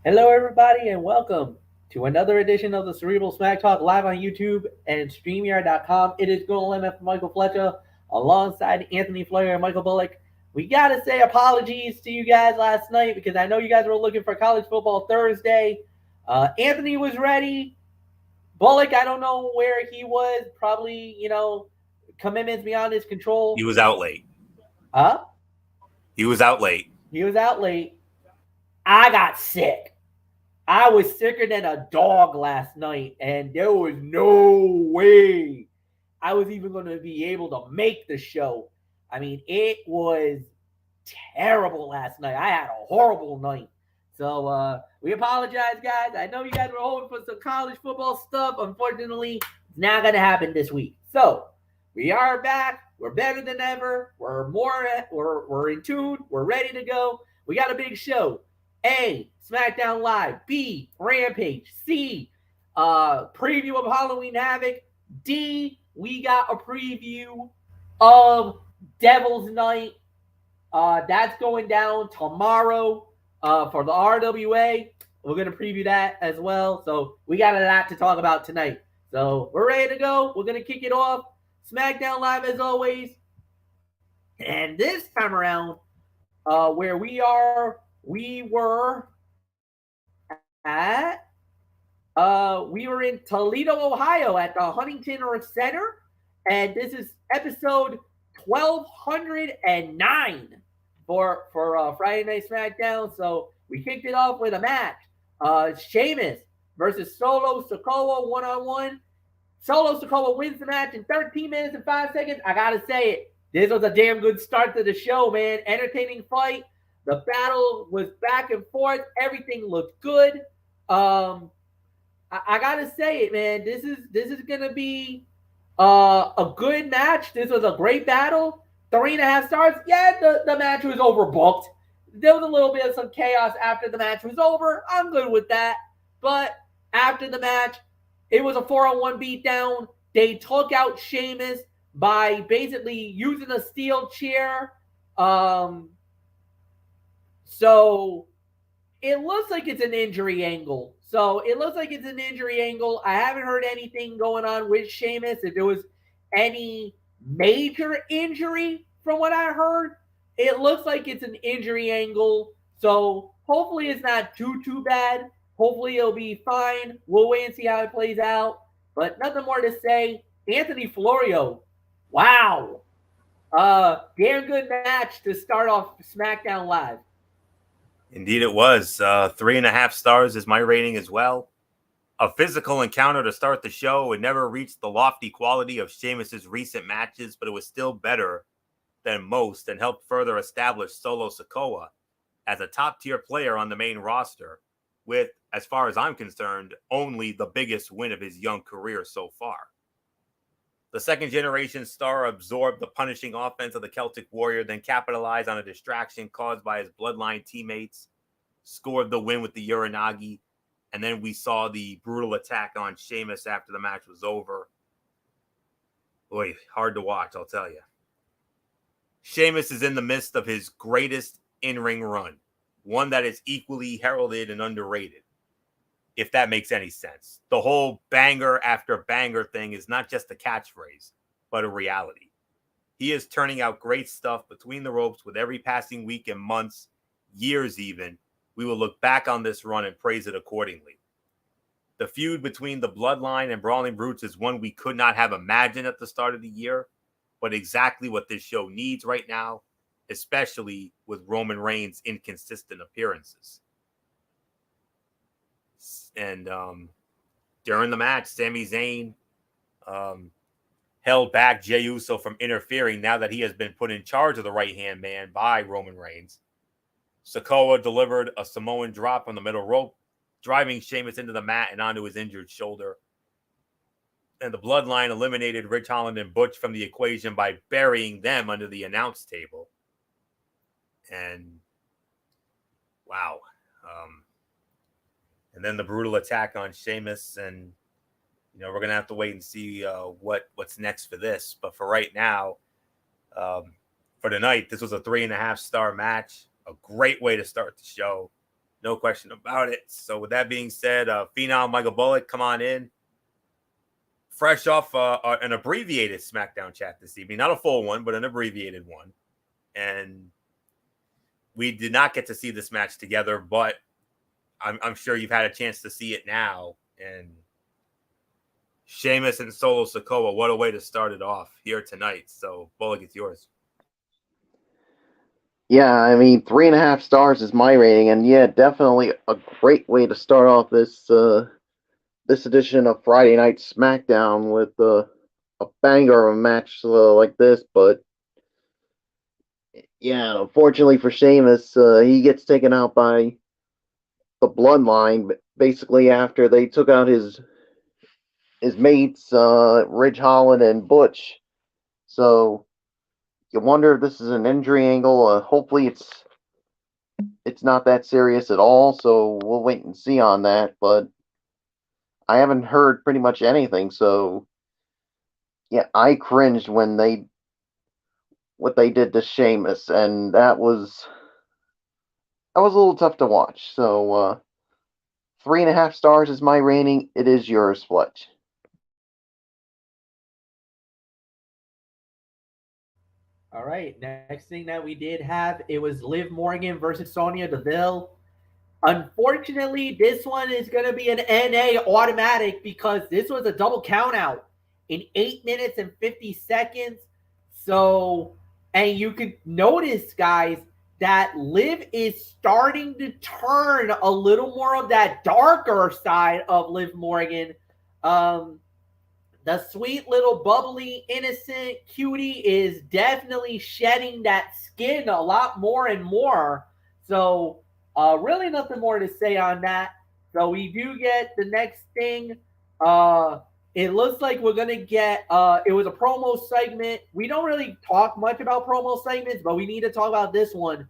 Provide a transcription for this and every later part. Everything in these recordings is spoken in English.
Hello, everybody, and welcome to another edition of the Cerebral Smack Talk live on YouTube and StreamYard.com. It is Golem F. Michael Fletcher alongside Anthony Flair and Michael Bullock. We got to say apologies to you guys last night because I know you guys were looking for college football Thursday. Anthony was ready. Bullock, I don't know where he was. Probably, commitments beyond his He control. was out late. Huh? He was out late. He was out late. I got sick. I was sicker than a dog last night, and there was no way I was even going to be able to make the show. I mean, it was terrible last night. I had a horrible night. So we apologize, guys. I know you guys were hoping for some college football stuff. Unfortunately, it's not going to happen this week. So we are back. We're better than ever. We're in tune. We're ready to go. We got a big show. A, Smackdown Live. B, Rampage. C, preview of Halloween Havoc. D, we got a preview of Devil's Night. That's going down tomorrow for the RWA. We're going to preview that as well. So we got a lot to talk about tonight. So we're ready to go. We're going to kick it off. Smackdown Live as always. And this time around, where we were in Toledo, Ohio at the Huntington Center. And this is episode 1209 for Friday Night SmackDown. So we kicked it off with a match. Sheamus versus Solo Sikoa one-on-one. Solo Sikoa wins the match in 13 minutes and 5 seconds. I gotta say it. This was a damn good start to the show, man. Entertaining fight. The battle was back and forth. Everything looked good. I gotta say it, man. This is gonna be a good match. This was a great battle. 3.5 stars. Yeah, the match was overbooked. There was a little bit of some chaos after the match was over. I'm good with that. But after the match, it was a 4-on-1 beatdown. They took out Sheamus by basically using a steel chair. So it looks like it's an injury angle. I haven't heard anything going on with Sheamus. If there was any major injury from what I heard, it looks like it's an injury angle. So hopefully it's not too bad. Hopefully it'll be fine. We'll wait and see how it plays out. But nothing more to say. Anthony Florio, wow. Damn good match to start off SmackDown Live. Indeed, it was. 3.5 stars is my rating as well. A physical encounter to start the show. It never reached the lofty quality of Sheamus's recent matches, but it was still better than most and helped further establish Solo Sikoa as a top-tier player on the main roster with, as far as I'm concerned, only the biggest win of his young career so far. The second-generation star absorbed the punishing offense of the Celtic Warrior, then capitalized on a distraction caused by his bloodline teammates, scored the win with the Uranagi, and then we saw the brutal attack on Sheamus after the match was over. Boy, hard to watch, I'll tell you. Sheamus is in the midst of his greatest in-ring run, one that is equally heralded and underrated, if that makes any sense. The whole banger after banger thing is not just a catchphrase, but a reality. He is turning out great stuff between the ropes with every passing week and months, years even. We will look back on this run and praise it accordingly. The feud between the Bloodline and Brawling Brutes is one we could not have imagined at the start of the year, but exactly what this show needs right now, especially with Roman Reigns' inconsistent appearances. And during the match, Sami Zayn held back Jey Uso from interfering now that he has been put in charge of the right-hand man by Roman Reigns. Sikoa delivered a Samoan drop on the middle rope, driving Sheamus into the mat and onto his injured shoulder. And the Bloodline eliminated Ridge Holland and Butch from the equation by burying them under the announce table. And wow. And then the brutal attack on Sheamus, and we're gonna have to wait and see what's next for this. But for right now, for tonight, this was a 3.5 star match. A great way to start the show. No question about it. So with that being said, Phenom Michael Bullock, come on in. Fresh off an abbreviated Smackdown chat this evening. Not a full one, but an abbreviated one. And we did not get to see this match together, but I'm sure you've had a chance to see it now. And Sheamus and Solo Sikoa, what a way to start it off here tonight. So, Bullock, it's yours. Yeah, I mean, 3.5 stars is my rating, and yeah, definitely a great way to start off this this edition of Friday Night SmackDown with a banger of a match like this. But yeah, unfortunately for Sheamus, he gets taken out by the Bloodline basically after they took out his mates, Ridge Holland and Butch. So you wonder if this is an injury angle. Hopefully it's not that serious at all, so we'll wait and see on that. But I haven't heard pretty much anything, so yeah, I cringed when what they did to Sheamus, and that was a little tough to watch. So 3.5 stars is my rating. It is yours, Fletch. All right. Next thing that we did have, it was Liv Morgan versus Sonya Deville. Unfortunately, this one is going to be an NA automatic because this was a double count out in 8 minutes and 50 seconds. So, and you can notice, guys, that Liv is starting to turn a little more of that darker side of Liv Morgan. The sweet little bubbly, innocent cutie is definitely shedding that skin a lot more and more. So, really nothing more to say on that. So we do get the next thing. It looks like we're gonna get. It was a promo segment. We don't really talk much about promo segments, but we need to talk about this one.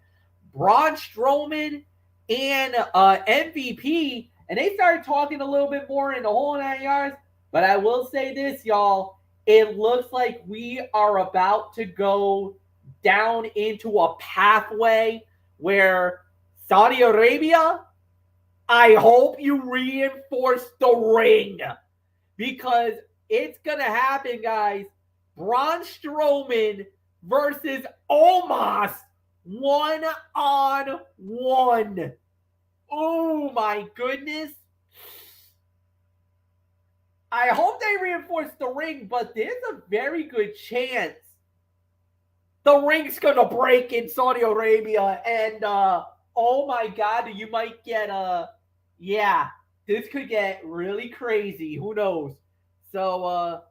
Braun Strowman and MVP, and they started talking a little bit more in the whole 9 yards. But I will say this, y'all. It looks like we are about to go down into a pathway where Saudi Arabia, I hope you reinforce the ring because it's going to happen, guys. Braun Strowman versus Omos 1-on-1. Oh, my goodness. I hope they reinforce the ring, but there's a very good chance the ring's going to break in Saudi Arabia. And, oh my God, you might get yeah, this could get really crazy. Who knows? So,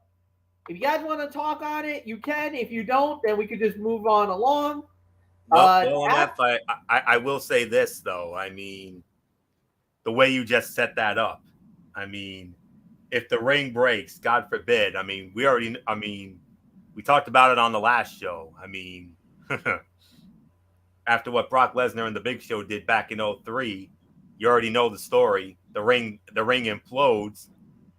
if you guys want to talk on it, you can. If you don't, then we could just move on along. Well, I will say this, though. I mean, the way you just set that up, I mean, if the ring breaks, God forbid, I mean, we talked about it on the last show. I mean, after what Brock Lesnar and the Big Show did back in 2003, you already know the story. The ring implodes.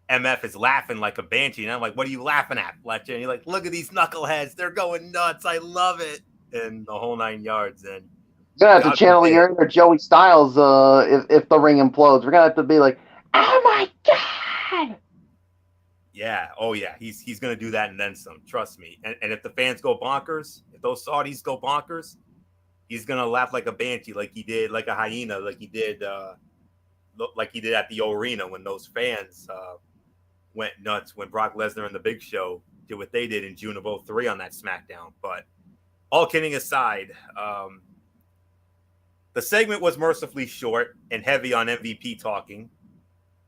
MF is laughing like a banshee. And I'm like, what are you laughing at, Fletcher? And you're like, look at these knuckleheads. They're going nuts. I love it. And the whole 9 yards. And You're going to have to channel your inner Joey Styles if the ring implodes. We're going to have to be like, oh my God. Yeah. Oh, yeah. He's going to do that and then some. Trust me. And if the fans go bonkers, if those Saudis go bonkers, he's going to laugh like a banshee, like he did, like a hyena, like he did at the arena when those fans went nuts when Brock Lesnar and the Big Show did what they did in June of 2003 on that SmackDown. But all kidding aside, the segment was mercifully short and heavy on MVP talking.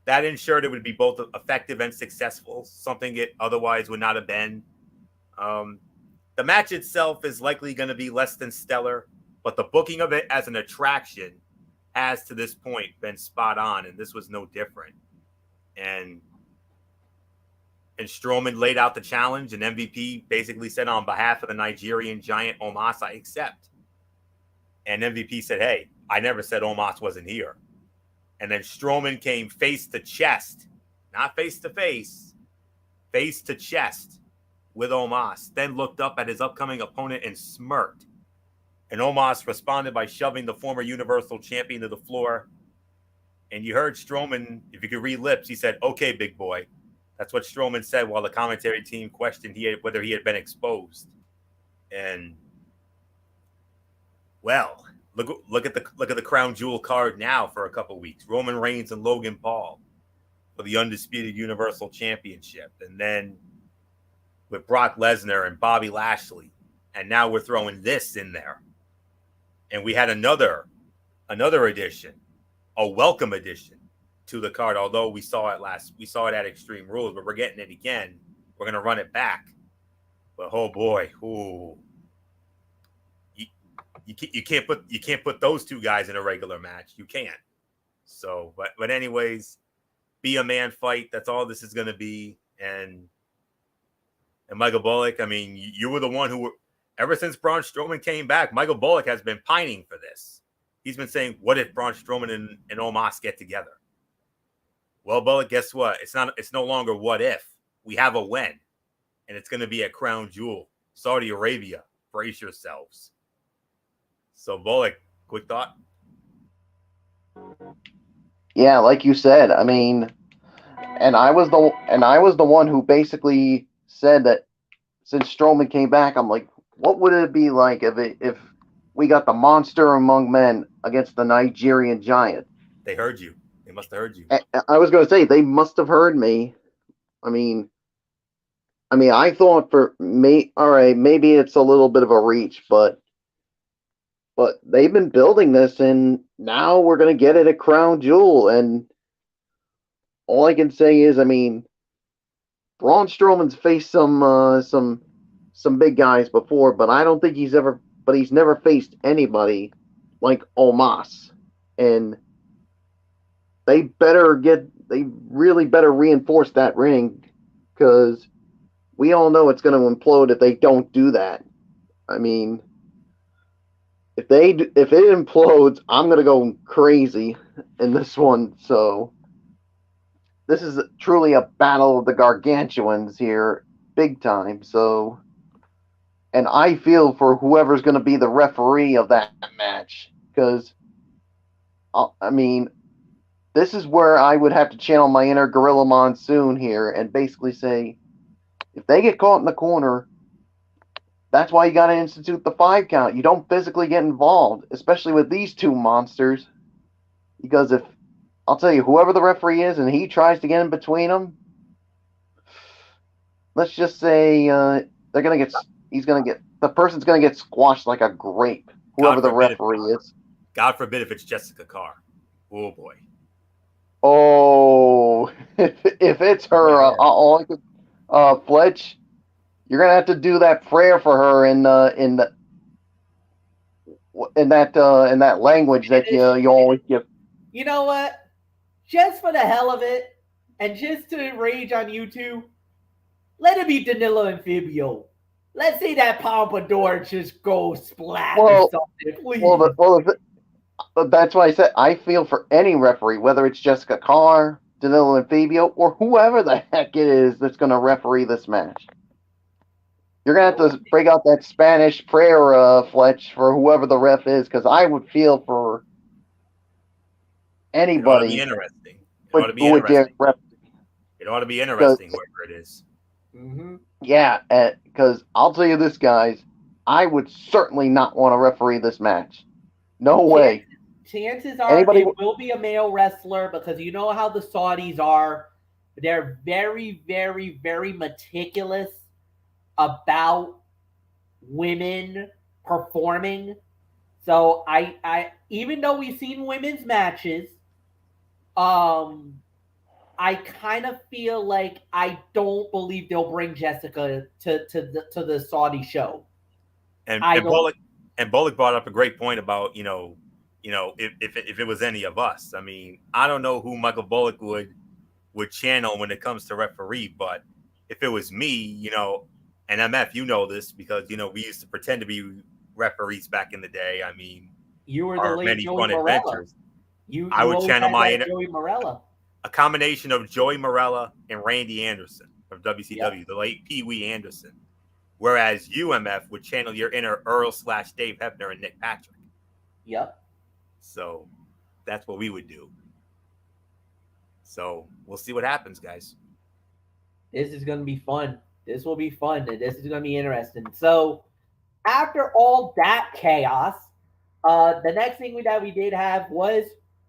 That ensured it would be both effective and successful, something it otherwise would not have been. The match itself is likely going to be less than stellar, but the booking of it as an attraction has to this point been spot on, and this was no different. And Strowman laid out the challenge, and MVP basically said, on behalf of the Nigerian giant Omos, I accept. And MVP said, hey, I never said Omos wasn't here. And then Strowman came face to chest, not face to face to chest with Omos, then looked up at his upcoming opponent and smirked. And Omos responded by shoving the former Universal Champion to the floor And you heard Strowman, if you could read lips, he said, "Okay, big boy." That's what Strowman said while the commentary team questioned whether he had been exposed. And well, look at the crown jewel card now for a couple weeks. Roman Reigns and Logan Paul for the undisputed Universal Championship, and then with Brock Lesnar and Bobby Lashley, and now we're throwing this in there. And we had another addition, a welcome addition to the card. Although we saw it at Extreme Rules, but we're getting it again. We're gonna run it back. But oh boy, you can't put those two guys in a regular match. You can't. So, but anyways, be a man fight. That's all this is gonna be. And Michael Bullock, I mean, you were the one who, ever since Braun Strowman came back, Michael Bullock has been pining for this. He's been saying, "What if Braun Strowman and Omos get together?" Well, Bullock, guess what? It's no longer what if. We have a when, and it's going to be at Crown Jewel, Saudi Arabia. Brace yourselves. So, Bullock, quick thought. Yeah, like you said, I mean, and I was the one who basically said that since Strowman came back, I'm like, what would it be like if we got the monster among men against the Nigerian giant? They heard you. They must have heard you. I was going to say they must have heard me. I mean, I thought for me, all right, maybe it's a little bit of a reach, but they've been building this, and now we're going to get it at Crown Jewel, and all I can say is, I mean, Braun Strowman's faced some big guys before, but I don't think he's never faced anybody like Omos, and they really better reinforce that ring, because we all know it's going to implode if they don't do that. I mean, if it implodes, I'm going to go crazy in this one. So this is truly a battle of the gargantuans here, big time. So, and I feel for whoever's going to be the referee of that match, because I mean, this is where I would have to channel my inner Gorilla Monsoon here and basically say, if they get caught in the corner, that's why you got to institute the 5 count. You don't physically get involved, especially with these two monsters, because I'll tell you, whoever the referee is and he tries to get in between them, let's just say the person's going to get squashed like a grape, whoever the referee is. God forbid if it's Jessica Carr. Oh boy. Oh, if it's her, Fletch, you're gonna have to do that prayer for her in that language that you always give. You know what? Just for the hell of it, and just to rage on YouTube, let it be Danilo and Fabio. Let's see that Pompadour just go splat or something, please. But that's why I said I feel for any referee, whether it's Jessica Carr, Danilo and Fabio, or whoever the heck it is that's going to referee this match. You're going to have to break out that Spanish prayer, Fletch, for whoever the ref is, because I would feel for anybody. It ought to be interesting. It ought to be interesting, whoever it is. Mm-hmm. Yeah, because I'll tell you this, guys, I would certainly not want to referee this match. No way. Chances are it will be a male wrestler, because you know how the Saudis are. They're very, very, very meticulous about women performing. So I even though we've seen women's matches, I kind of feel like I don't believe they'll bring Jessica to the Saudi show. And Bullock brought up a great point about if it was any of us. I mean, I don't know who Michael Bullock would channel when it comes to referee, but if it was me, and MF, you know this because we used to pretend to be referees back in the day. I mean, you were the late Joey Morella. Adventures. I would channel Joey Morella. A combination of Joey Morella and Randy Anderson of WCW, the late Pee Wee Anderson. Whereas UMF would channel your inner Earl/Dave Hebner and Nick Patrick. Yep. So that's what we would do. So we'll see what happens, guys. This is going to be fun. This will be fun. This is going to be interesting. So after all that chaos, the next thing that we did have was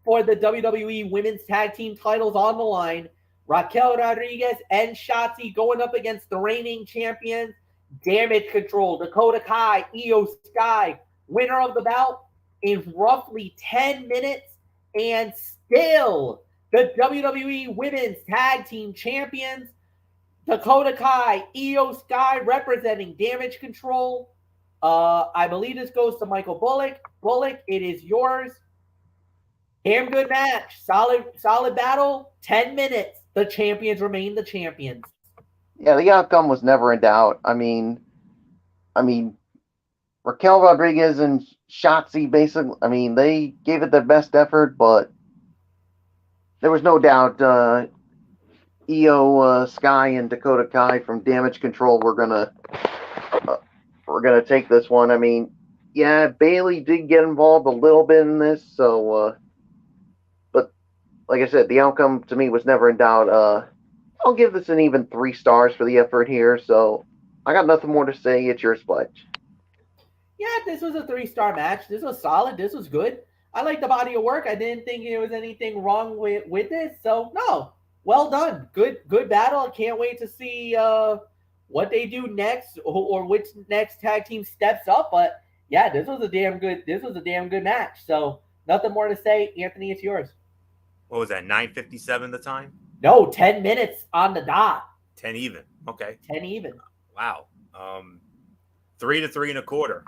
for the WWE Women's Tag Team titles on the line. Raquel Rodriguez and Shotzi going up against the reigning champions, Damage Control, Dakota Kai, Io Sky, winner of the bout in roughly 10 minutes, and still the WWE Women's Tag Team champions, Dakota Kai, Io Sky representing Damage Control. I believe this goes to Michael Bullock. Bullock, it is yours. Damn good match. Solid battle. 10 minutes. The champions remain the champions. Yeah, the outcome was never in doubt. I mean, Raquel Rodriguez and Shotzi basically, they gave it their best effort, but there was no doubt Io Sky and Dakota Kai from Damage Control were gonna take this one. I mean, yeah, Bayley did get involved a little bit in this, so but like I said, the outcome to me was never in doubt. I'll give this an even 3 stars for the effort here, so I got nothing more to say. It's your Sledge. Yeah, this was a 3-star match. This was solid. This was good. I like the body of work. I didn't think there was anything wrong with this. So no, well done. Good battle. I can't wait to see what they do next or which next tag team steps up. But yeah, this was a damn good match. So nothing more to say. Anthony, it's yours. What was that? 9:57 the time? No, 10 minutes on the dot. 10 even. Okay. 10 even. Wow. 3 to 3 1/4.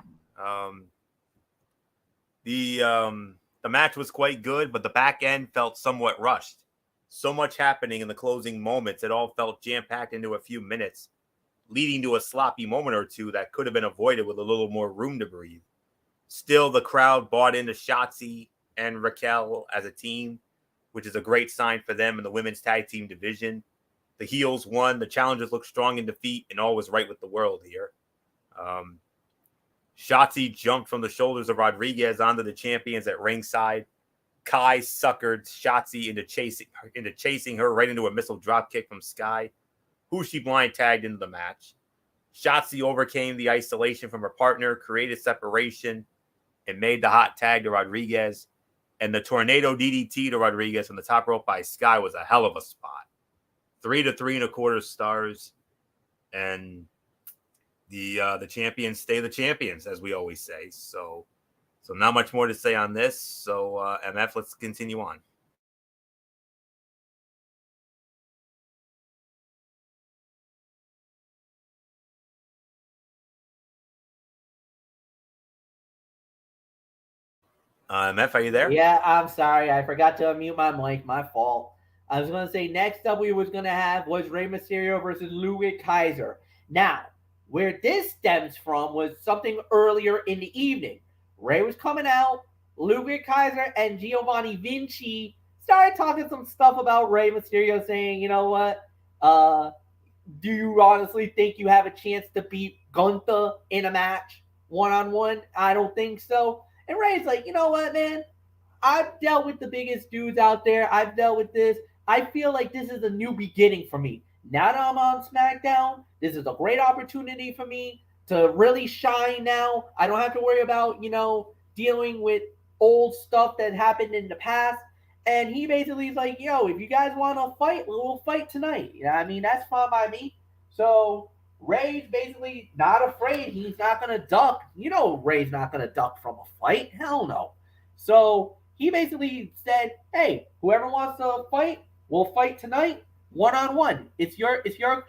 The match was quite good, but the back end felt somewhat rushed. So much happening in the closing moments. It all felt jam-packed into a few minutes, leading to a sloppy moment or two that could have been avoided with a little more room to breathe. Still, the crowd bought into Shotzi and Raquel as a team, which is a great sign for them in the women's tag team division. The heels won. The challengers looked strong in defeat, and all was right with the world here. Shotzi jumped from the shoulders of Rodriguez onto the champions at ringside. Kai suckered Shotzi into chasing her right into a missile dropkick from Sky, who she blind tagged into the match. Shotzi overcame the isolation from her partner, created separation, and made the hot tag to Rodriguez. And the tornado DDT to Rodriguez from the top rope by Sky was a hell of a spot. 3 to 3 1/4 stars. And the champions stay the champions, as we always say. So not much more to say on this. So MF, let's continue on. MF, are you there? Yeah, I'm sorry. I forgot to unmute my mic. My fault. I was going to say next up we was going to have was Rey Mysterio versus Ludwig Kaiser. Now, where this stems from was something earlier in the evening. Rey was coming out. Ludwig Kaiser and Giovanni Vinci started talking some stuff about Rey Mysterio, saying, you know what? Do you honestly think you have a chance to beat Gunther in a match one-on-one? I don't think so. And Rey's like, you know what, man? I've dealt with the biggest dudes out there. I've dealt with this. I feel like this is a new beginning for me. Now that I'm on Smackdown, this is a great opportunity for me to really shine now. I don't have to worry about, dealing with old stuff that happened in the past. And he basically is like, yo, if you guys want to fight, we'll fight tonight. That's fine by me. So Ray's basically not afraid. He's not going to duck. Ray's not going to duck from a fight. Hell no. So he basically said, hey, whoever wants to fight, we'll fight tonight. One-on-one. It's your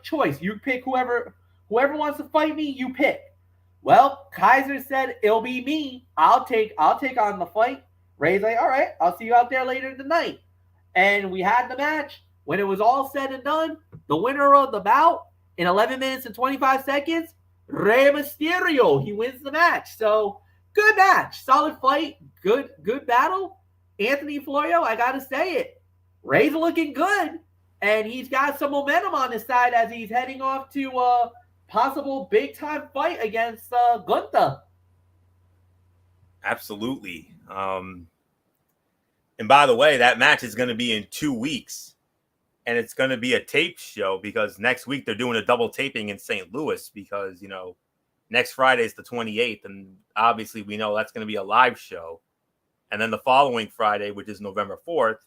choice. You pick whoever wants to fight me, you pick. Well, Kaiser said it'll be me. I'll take on the fight. Ray's like, all right, I'll see you out there later tonight. And we had the match. When it was all said and done, the winner of the bout in 11 minutes and 25 seconds, Rey Mysterio. He wins the match. So good match, solid fight, good battle. Anthony Florio, I gotta say it. Ray's looking good. And he's got some momentum on his side as he's heading off to a possible big-time fight against Gunther. Absolutely. And by the way, that match is going to be in 2 weeks. and it's going to be a tape show because next week they're doing a double taping in St. Louis because, next Friday is the 28th, and obviously we know that's going to be a live show. And then the following Friday, which is November 4th,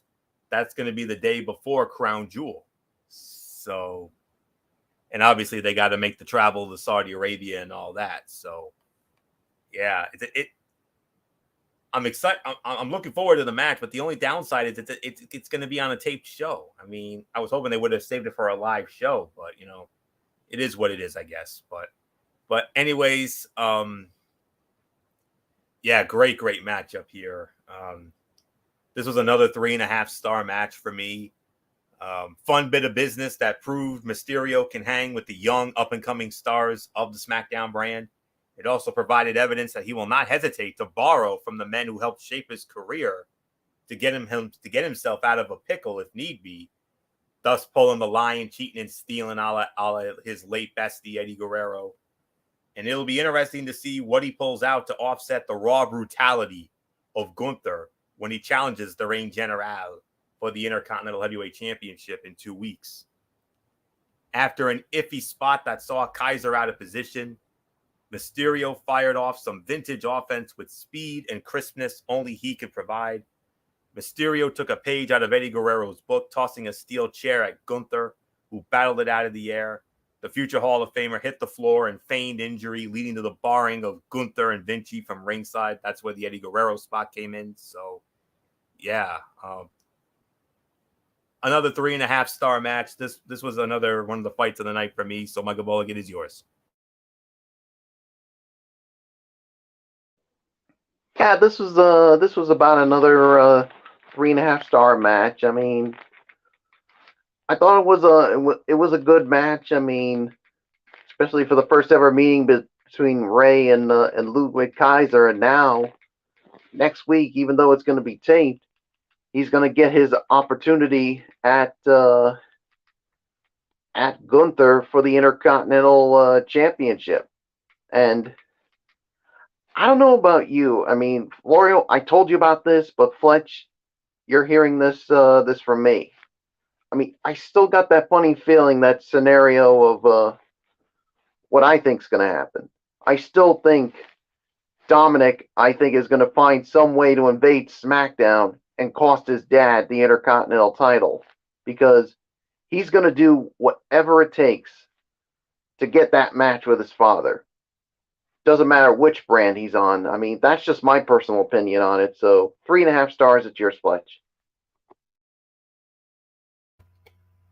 that's going to be the day before Crown Jewel. So, and obviously they got to make the travel to Saudi Arabia and all that. So, yeah, I'm excited. I'm looking forward to the match, but the only downside is it's going to be on a taped show. I mean, I was hoping they would have saved it for a live show, but it is what it is, I guess. But anyways, yeah, great matchup here. This was another 3.5-star match for me. Fun bit of business that proved Mysterio can hang with the young up-and-coming stars of the Smackdown brand. It also provided evidence that he will not hesitate to borrow from the men who helped shape his career to get himself out of a pickle if need be, thus pulling the lying, cheating, and stealing a la his late bestie Eddie Guerrero. And it'll be interesting to see what he pulls out to offset the raw brutality of Gunther when he challenges the Reign General for the Intercontinental Heavyweight Championship in 2 weeks. After an iffy spot that saw Kaiser out of position, Mysterio fired off some vintage offense with speed and crispness only he could provide. Mysterio took a page out of Eddie Guerrero's book, tossing a steel chair at Gunther, who battled it out of the air. The future Hall of Famer hit the floor and feigned injury, leading to the barring of Gunther and Vinci from ringside. That's where the Eddie Guerrero spot came in. So, yeah. Another 3.5-star match. This was another one of the fights of the night for me. So, Michael Bullock, it is yours. Yeah, this was about another 3.5-star match. I mean, I thought it was a good match. I mean, especially for the first ever meeting between Ray and Ludwig Kaiser. And now, next week, even though it's going to be taped, he's going to get his opportunity at Gunther for the Intercontinental Championship. And I don't know about you. I mean, Florio, I told you about this, but Fletch, you're hearing this from me. I mean, I still got that funny feeling, that scenario of what I think's going to happen. I still think Dominic, is going to find some way to invade SmackDown and cost his dad the Intercontinental title, because he's going to do whatever it takes to get that match with his father. Doesn't matter which brand he's on. I mean, that's just my personal opinion on it. So 3.5 stars at yours, Fletch.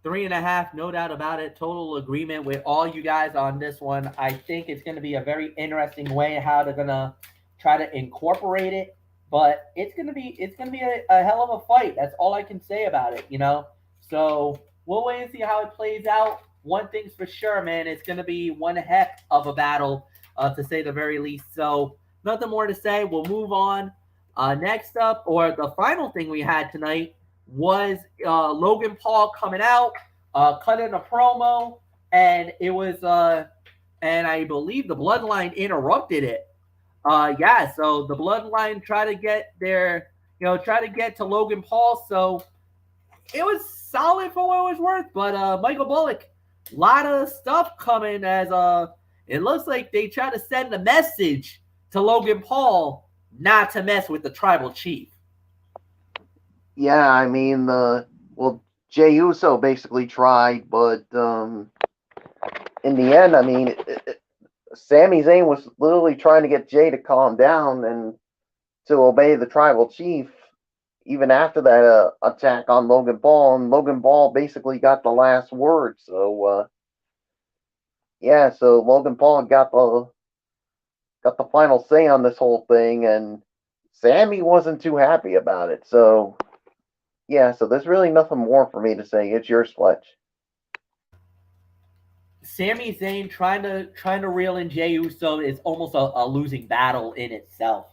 3.5, no doubt about it. Total agreement with all you guys on this one. I think it's going to be a very interesting way how they're going to try to incorporate it, but it's going to be a hell of a fight. That's all I can say about it, So we'll wait and see how it plays out. One thing's for sure, man, it's going to be one heck of a battle, to say the very least. So nothing more to say. We'll move on. Next up, or the final thing we had tonight, was Logan Paul coming out, cutting a promo, and it was, and I believe the Bloodline interrupted it. So the Bloodline tried to get to Logan Paul, so it was solid for what it was worth. But Michael Bullock, a lot of stuff coming as it looks like they try to send a message to Logan Paul not to mess with the Tribal Chief. Yeah, I mean, Jey Uso basically tried, but in the end, I mean, Sami Zayn was literally trying to get Jey to calm down and to obey the Tribal Chief, even after that attack on Logan Paul, and Logan Paul basically got the last word. So, so Logan Paul got the final say on this whole thing, and Sami wasn't too happy about it. So, so there's really nothing more for me to say. It's yours, Fletch. Sami Zayn trying to reel in Jey Uso is almost a losing battle in itself.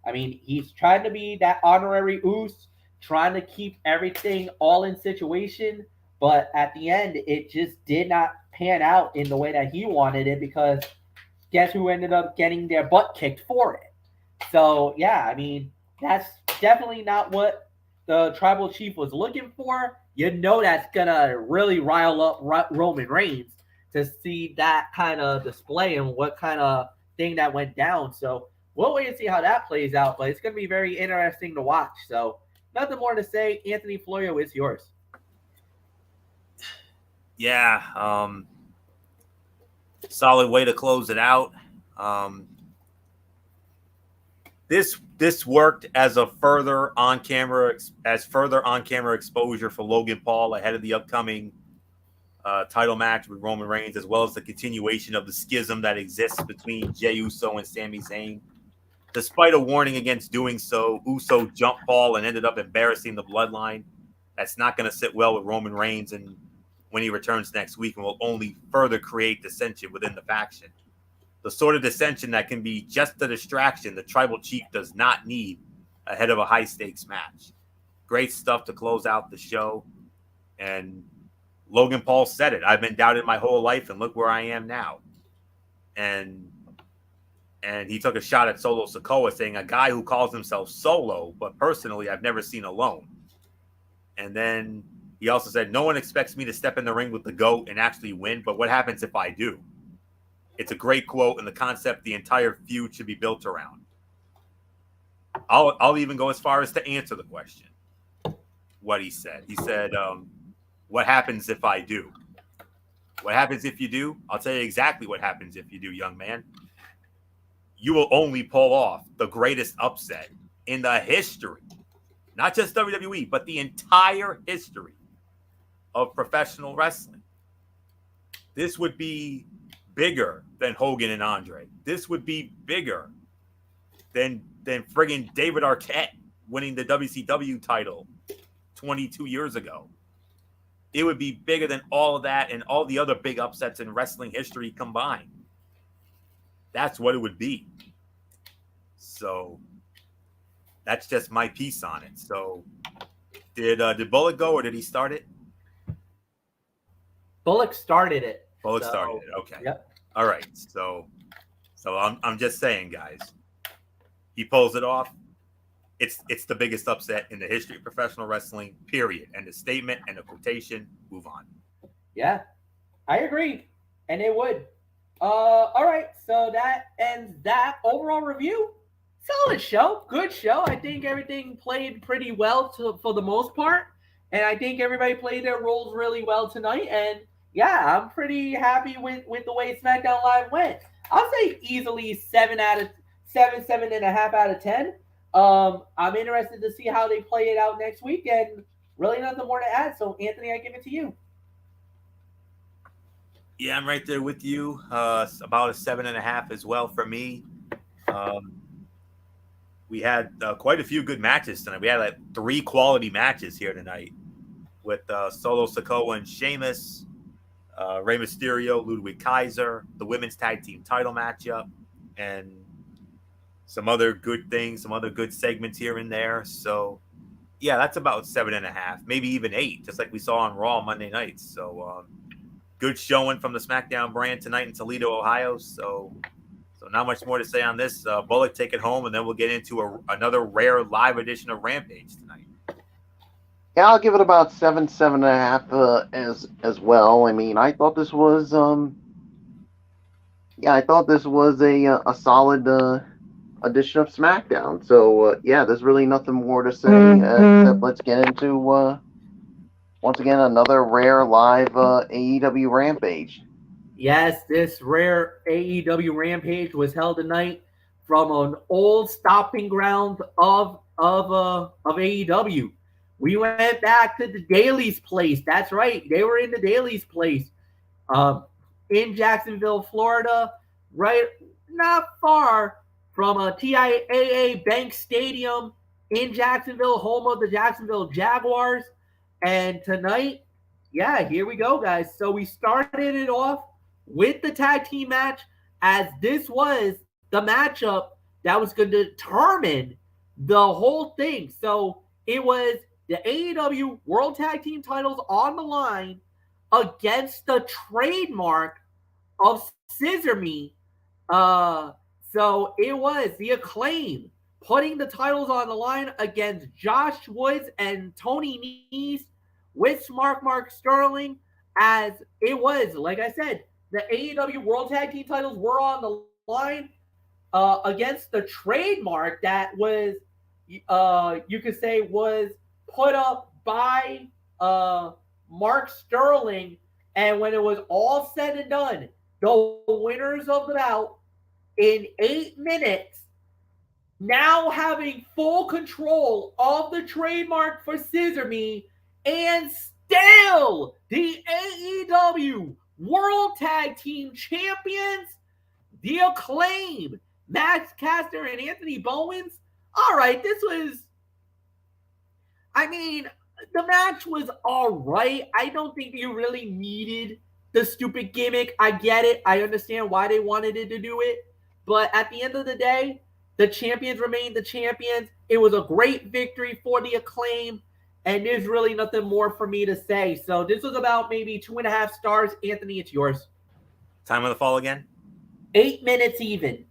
I mean, he's trying to be that honorary Uso, trying to keep everything all in situation, but at the end, it just did not pan out in the way that he wanted it, because guess who ended up getting their butt kicked for it? So, I mean, that's definitely not what the tribal chief was looking for, you know that's gonna really rile up Roman Reigns to see that kind of display and what kind of thing that went down. So we'll wait and see how that plays out, but it's gonna be very interesting to watch. So nothing more to say. Anthony Florio, is yours. Yeah, solid way to close it out. This worked as a further on camera exposure for Logan Paul ahead of the upcoming title match with Roman Reigns, as well as the continuation of the schism that exists between Jey Uso and Sami Zayn. Despite a warning against doing so, Uso jumped Paul and ended up embarrassing the bloodline. That's not going to sit well with Roman Reigns and when he returns next week, and will only further create dissension within the faction. The sort of dissension that can be just a distraction the tribal chief does not need ahead of a high-stakes match. Great stuff to close out the show. And Logan Paul said it. I've been doubted my whole life, and look where I am now. And he took a shot at Solo Sikoa, saying, a guy who calls himself Solo, but personally I've never seen alone. And then he also said, no one expects me to step in the ring with the GOAT and actually win, but what happens if I do? It's a great quote, and the concept the entire feud should be built around. I'll even go as far as to answer the question. What he said. He said, what happens if I do? What happens if you do? I'll tell you exactly what happens if you do, young man. You will only pull off the greatest upset in the history, not just WWE, but the entire history of professional wrestling. This would be bigger than Hogan and Andre. This would be bigger than friggin' David Arquette winning the WCW title 22 years ago. It would be bigger than all of that and all the other big upsets in wrestling history combined. That's what it would be. So that's just my piece on it. So did Bullock go or did he start it? Bullock started it. Bullock started it. Okay. Yep. All right. So I'm just saying, guys. He pulls it off. It's the biggest upset in the history of professional wrestling, period. And the statement and the quotation, move on. Yeah, I agree. And it would. All right, so that ends that overall review. Solid show, good show. I think everything played pretty well for the most part. And I think everybody played their roles really well tonight. And yeah, I'm pretty happy with the way SmackDown Live went. I'll say easily 7.5 out of 10. I'm interested to see how they play it out next week, and really nothing more to add. So, Anthony, I give it to you. Yeah, I'm right there with you. About a 7.5 as well for me. We had quite a few good matches tonight. We had like 3 quality matches here tonight with Solo Sikoa and Sheamus, Rey Mysterio, Ludwig Kaiser, the women's tag team title matchup, and some other good things, some other good segments here and there. So, yeah, that's about 7.5, maybe even 8, just like we saw on Raw Monday nights. So, good showing from the Smackdown brand tonight in Toledo, Ohio. So not much more to say on this. Bullock, take it home, and then we'll get into another rare live edition of Rampage tonight. Yeah, I'll give it about 7.5 as well. I mean, I thought this was a solid edition of SmackDown. So yeah, there's really nothing more to say except let's get into once again another rare live AEW Rampage. Yes, this rare AEW Rampage was held tonight from an old stopping ground of AEW. We went back to the Daly's place. That's right. They were in the Daly's place in Jacksonville, Florida, right not far from a TIAA Bank Stadium in Jacksonville, home of the Jacksonville Jaguars. And tonight, yeah, here we go, guys. So we started it off with the tag team match, as this was the matchup that was going to determine the whole thing. So it was the AEW World Tag Team titles on the line against the trademark of Scissor Me. So it was the Acclaim putting the titles on the line against Josh Woods and Tony Nese with Mark Sterling, as it was, like I said, the AEW World Tag Team titles were on the line against the trademark that was, you could say, was put up by Mark Sterling. And when it was all said and done, the winners of the bout in 8 minutes, now having full control of the trademark for Scissor Me, and still the AEW World Tag Team Champions, the Acclaim, Max Caster and Anthony Bowens. All right, this was, I mean, the match was all right. I don't think you really needed the stupid gimmick. I get it. I understand why they wanted it to do it. But at the end of the day, the champions remained the champions. It was a great victory for the Acclaim. And there's really nothing more for me to say. So this was about maybe 2.5 stars. Anthony, it's yours. Time of the fall again? 8 minutes even.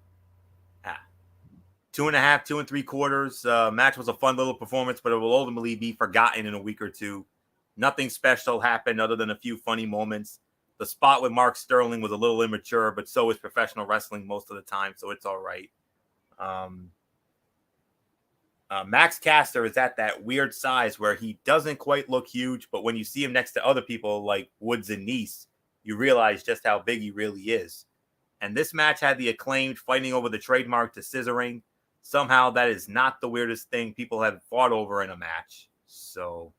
2.5, 2 3/4. Match was a fun little performance, but it will ultimately be forgotten in a week or two. Nothing special happened other than a few funny moments. The spot with Mark Sterling was a little immature, but so is professional wrestling most of the time, so it's all right. Max Caster is at that weird size where he doesn't quite look huge, but when you see him next to other people like Woods and Nese, you realize just how big he really is. And this match had the Acclaimed fighting over the trademark to scissoring. Somehow that is not the weirdest thing people have fought over in a match. So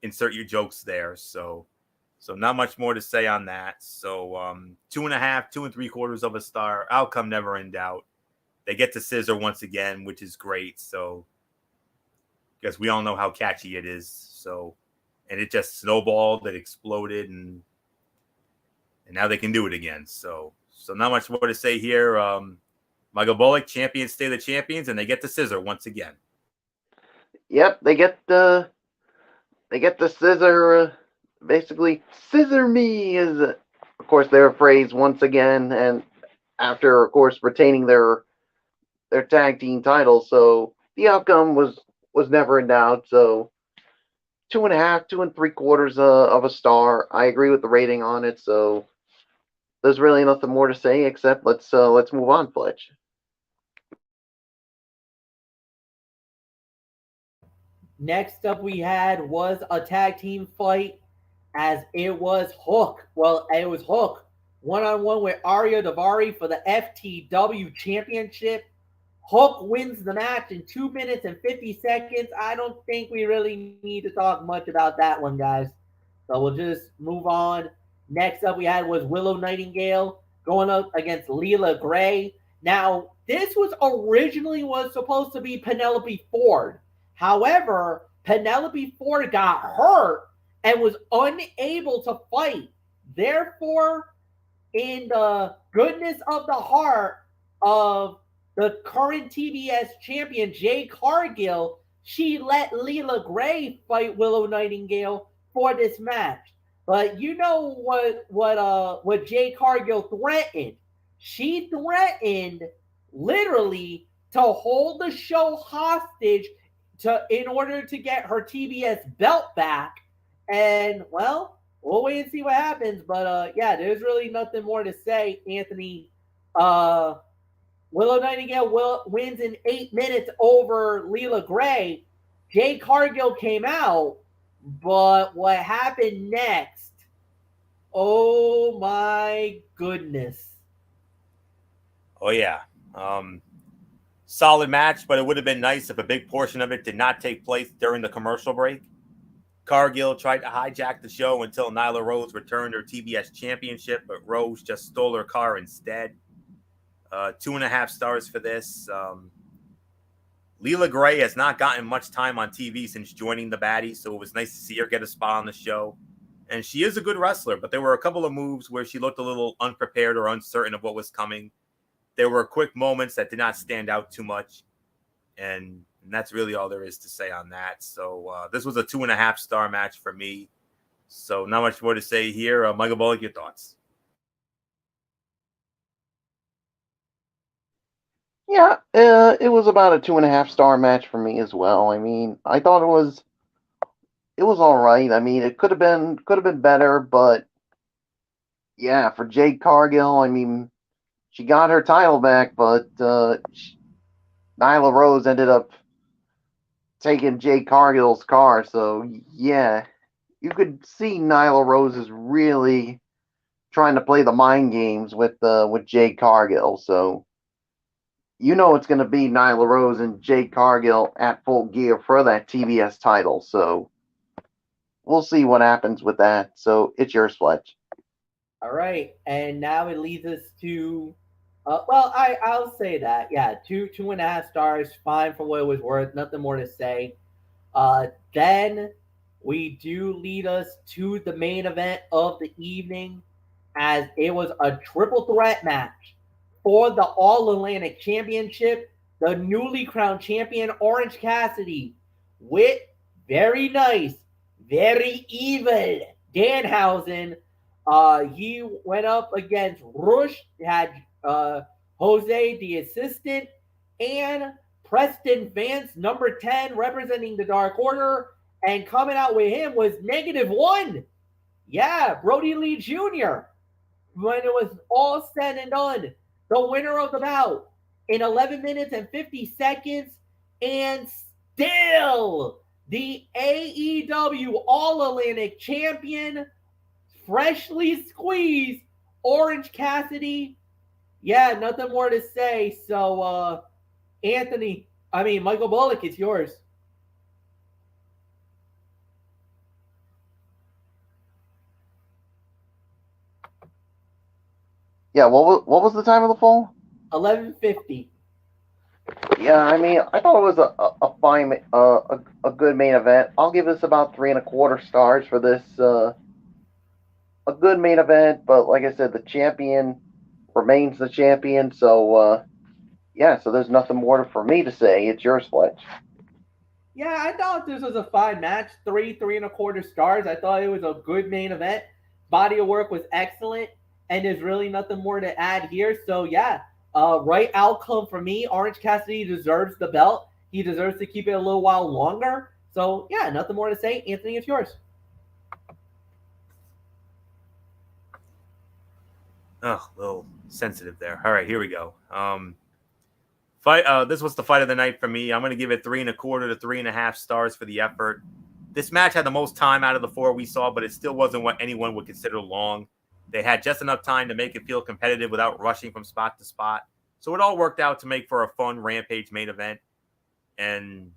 insert your jokes there. So not much more to say on that. So 2.5, 2 3/4 of a star. Outcome never in doubt. They get to scissor once again, which is great. So I guess we all know how catchy it is. So, and it just snowballed, it exploded, and now they can do it again. So not much more to say here. Michael Bullock, champions stay the champions, and they get the scissor once again. Yep, they get the scissor. Basically, scissor me is, of course, their phrase once again, and after, of course, retaining their tag team titles. So the outcome was never in doubt. So 2.5, 2 3/4 of a star. I agree with the rating on it. So there's really nothing more to say except let's move on, Fletch. Next up we had was a tag team fight, as it was Hook. Well, it was Hook one-on-one with Arya Daivari for the FTW Championship. Hook wins the match in 2 minutes and 50 seconds. I don't think we really need to talk much about that one, guys. So we'll just move on. Next up we had was Willow Nightingale going up against Leela Gray. Now, this was originally supposed to be Penelope Ford. However, Penelope Ford got hurt and was unable to fight. Therefore, in the goodness of the heart of the current TBS champion, Jay Cargill, she let Leela Gray fight Willow Nightingale for this match. But you know what Jay Cargill threatened? She threatened literally to hold the show hostage in order to get her TBS belt back. And well, we'll wait and see what happens. But yeah, there's really nothing more to say, Anthony. Willow Nightingale wins in 8 minutes over Leela Gray. Jay Cargill came out, but what happened next? Oh my goodness. Oh yeah. Solid match, but it would have been nice if a big portion of it did not take place during the commercial break. Cargill tried to hijack the show until Nyla Rose returned her TBS championship, but Rose just stole her car instead. 2.5 stars for this. Leela Gray has not gotten much time on TV since joining the Baddies, so it was nice to see her get a spot on the show. And she is a good wrestler, but there were a couple of moves where she looked a little unprepared or uncertain of what was coming. There were quick moments that did not stand out too much, and that's really all there is to say on that. So this was a 2.5 star match for me. So not much more to say here. Michael Bullock, your thoughts? Yeah, it was about a 2.5-star match for me as well. I mean, I thought it was all right. I mean, it could have been better, but yeah, for Jade Cargill, I mean, she got her title back, but Nyla Rose ended up taking Jade Cargill's car. So yeah, you could see Nyla Rose is really trying to play the mind games with Jade Cargill. So you know it's going to be Nyla Rose and Jade Cargill at Full Gear for that TBS title. So we'll see what happens with that. So it's yours, Fletch. All right, and now it leads us to, I'll say that, yeah, 2.5 stars, fine for what it was worth, nothing more to say. Then we do lead us to the main event of the evening, as it was a triple threat match for the All Atlantic Championship. The newly crowned champion Orange Cassidy with very nice, very evil Danhausen. He went up against Rush, had Jose the assistant, and Preston Vance, number 10, representing the Dark Order. And coming out with him was -1. Yeah, Brody Lee Jr. When it was all said and done, the winner of the bout in 11 minutes and 50 seconds, and still the AEW All Atlantic Champion, freshly squeezed Orange Cassidy. Yeah, nothing more to say. So, Michael Bullock, it's yours. Yeah, what was the time of the fall? 11:50. Yeah, I mean, I thought it was a fine, a good main event. I'll give this about 3.25 stars for this. A good main event, but like I said, the champion remains the champion. So yeah, so there's nothing more for me to say. It's yours, Fletch. Yeah, I thought this was a fine match. 3.25 stars. I thought it was a good main event. Body of work was excellent, and there's really nothing more to add here. So yeah, right outcome for me. Orange Cassidy deserves the belt. He deserves to keep it a little while longer. So yeah, nothing more to say. Anthony, it's yours. Oh, a little sensitive there. All right, here we go. Fight. This was the fight of the night for me. I'm going to give it 3.25 to 3.5 stars for the effort. This match had the most time out of the 4 we saw, but it still wasn't what anyone would consider long. They had just enough time to make it feel competitive without rushing from spot to spot. So it all worked out to make for a fun Rampage main event. And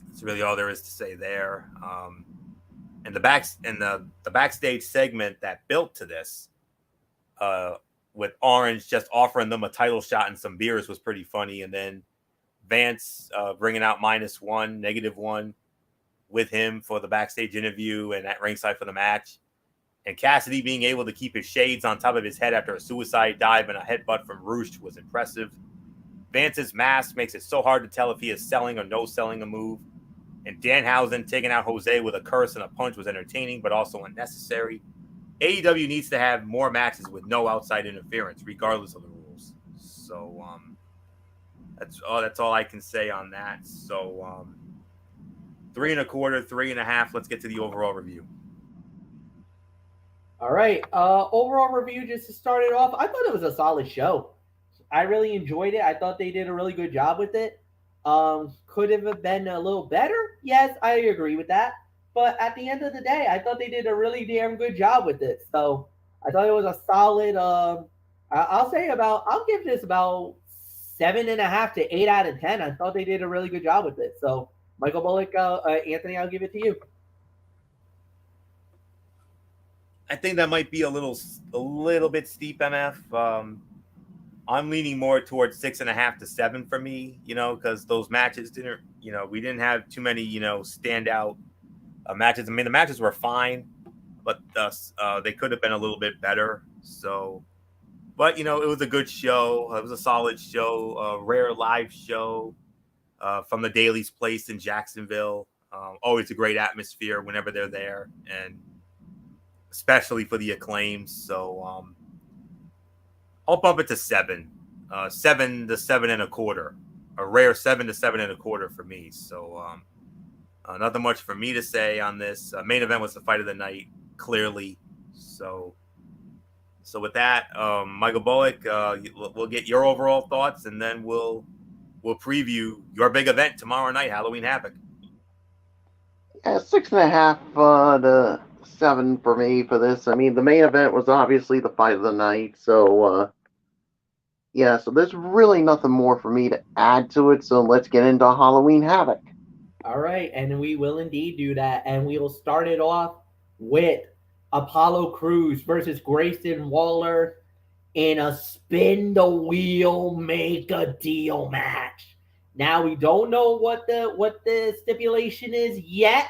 that's really all there is to say there. And the backstage segment that built to this, with Orange just offering them a title shot and some beers, was pretty funny. And then Vance bringing out -1, -1 with him for the backstage interview and at ringside for the match. And Cassidy being able to keep his shades on top of his head after a suicide dive and a headbutt from Roosh was impressive. Vance's mask makes it so hard to tell if he is selling or no selling a move. And Danhausen taking out Jose with a curse and a punch was entertaining, but also unnecessary. AEW needs to have more matches with no outside interference, regardless of the rules. So that's all I can say on that. So 3.25, 3.5. Let's get to the overall review. All right. Overall review, just to start it off, I thought it was a solid show. I really enjoyed it. I thought they did a really good job with it. Could have been a little better. Yes, I agree with that. But at the end of the day, I thought they did a really damn good job with it. So I thought it was a solid. I'll give this about 7.5 to 8 out of 10. I thought they did a really good job with it. So Michael Bullock, Anthony, I'll give it to you. I think that might be a little bit steep, MF. I'm leaning more towards 6.5 to 7 for me, because those matches we didn't have too many, standout matches. I mean, the matches were fine, but they could have been a little bit better. So, but it was a good show. It was a solid show, a rare live show from the Daily's Place in Jacksonville. Always a great atmosphere whenever they're there, and especially for the Acclaims. So I'll bump it to 7. 7 to 7.25, a rare 7 to 7.25 for me. So nothing much for me to say on this. Main event was the fight of the night, clearly. So with that, Michael Bullock, we'll get your overall thoughts, and then we'll preview your big event tomorrow night, Halloween Havoc. Yeah, 6.5 to 7 for me for this. I mean, the main event was obviously the fight of the night, so yeah, so there's really nothing more for me to add to it. So let's get into Halloween Havoc. All right, and we will indeed do that, and we will start it off with Apollo Crews versus Grayson Waller in a spin the wheel, make a deal match. Now we don't know what the stipulation is yet.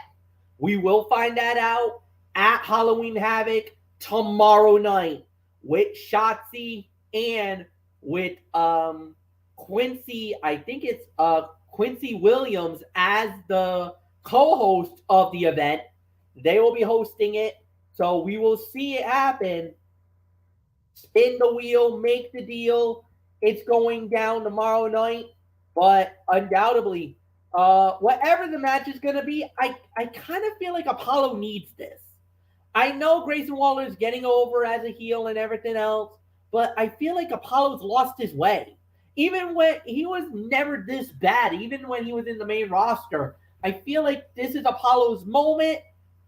We will find that out at Halloween Havoc tomorrow night with Shotzi and with Quincy. I think it's Quincy Williams as the co-host of the event. They will be hosting it, so we will see it happen. Spin the wheel, make the deal. It's going down tomorrow night, but undoubtedly, whatever the match is going to be, I kind of feel like Apollo needs this. I know Grayson Waller is getting over as a heel and everything else, but I feel like Apollo's lost his way. Even when he was never this bad, even when he was in the main roster, I feel like this is Apollo's moment.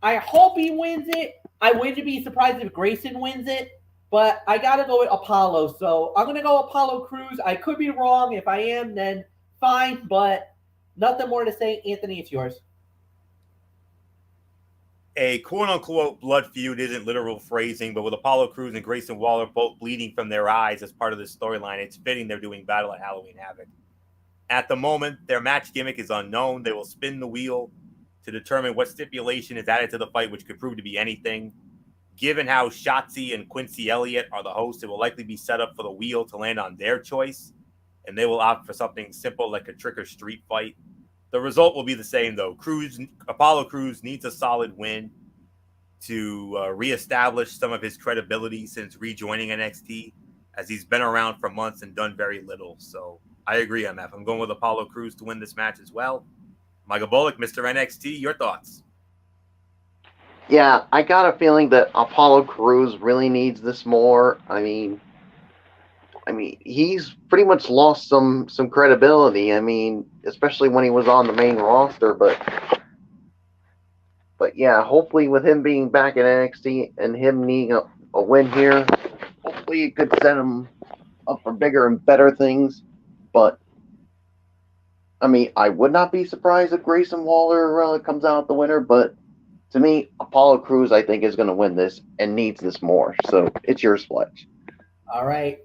I hope he wins it. I wouldn't be surprised if Grayson wins it. But I got to go with Apollo. So I'm going to go Apollo Crews. I could be wrong. If I am, then fine. But nothing more to say. Anthony, it's yours. A quote-unquote blood feud isn't literal phrasing, but with Apollo Crews and Grayson Waller both bleeding from their eyes as part of this storyline, it's fitting they're doing battle at Halloween Havoc. At the moment, their match gimmick is unknown. They will spin the wheel to determine what stipulation is added to the fight, which could prove to be anything. Given how Shotzi and Quincy Elliott are the hosts, it will likely be set up for the wheel to land on their choice, and they will opt for something simple like a trick or street fight. The result will be the same, though. Apollo Crews needs a solid win to reestablish some of his credibility since rejoining NXT, as he's been around for months and done very little. So I agree on that. I'm going with Apollo Crews to win this match as well. Michael Bullock, Mr. NXT, your thoughts? Yeah, I got a feeling that Apollo Crews really needs this more. I mean, he's pretty much lost some credibility. I mean, especially when he was on the main roster. But yeah, hopefully with him being back in NXT and him needing a win here, hopefully it could set him up for bigger and better things. But I mean, I would not be surprised if Grayson Waller comes out the winner. But to me, Apollo Crews, I think, is going to win this and needs this more. So it's your Fletch. All right.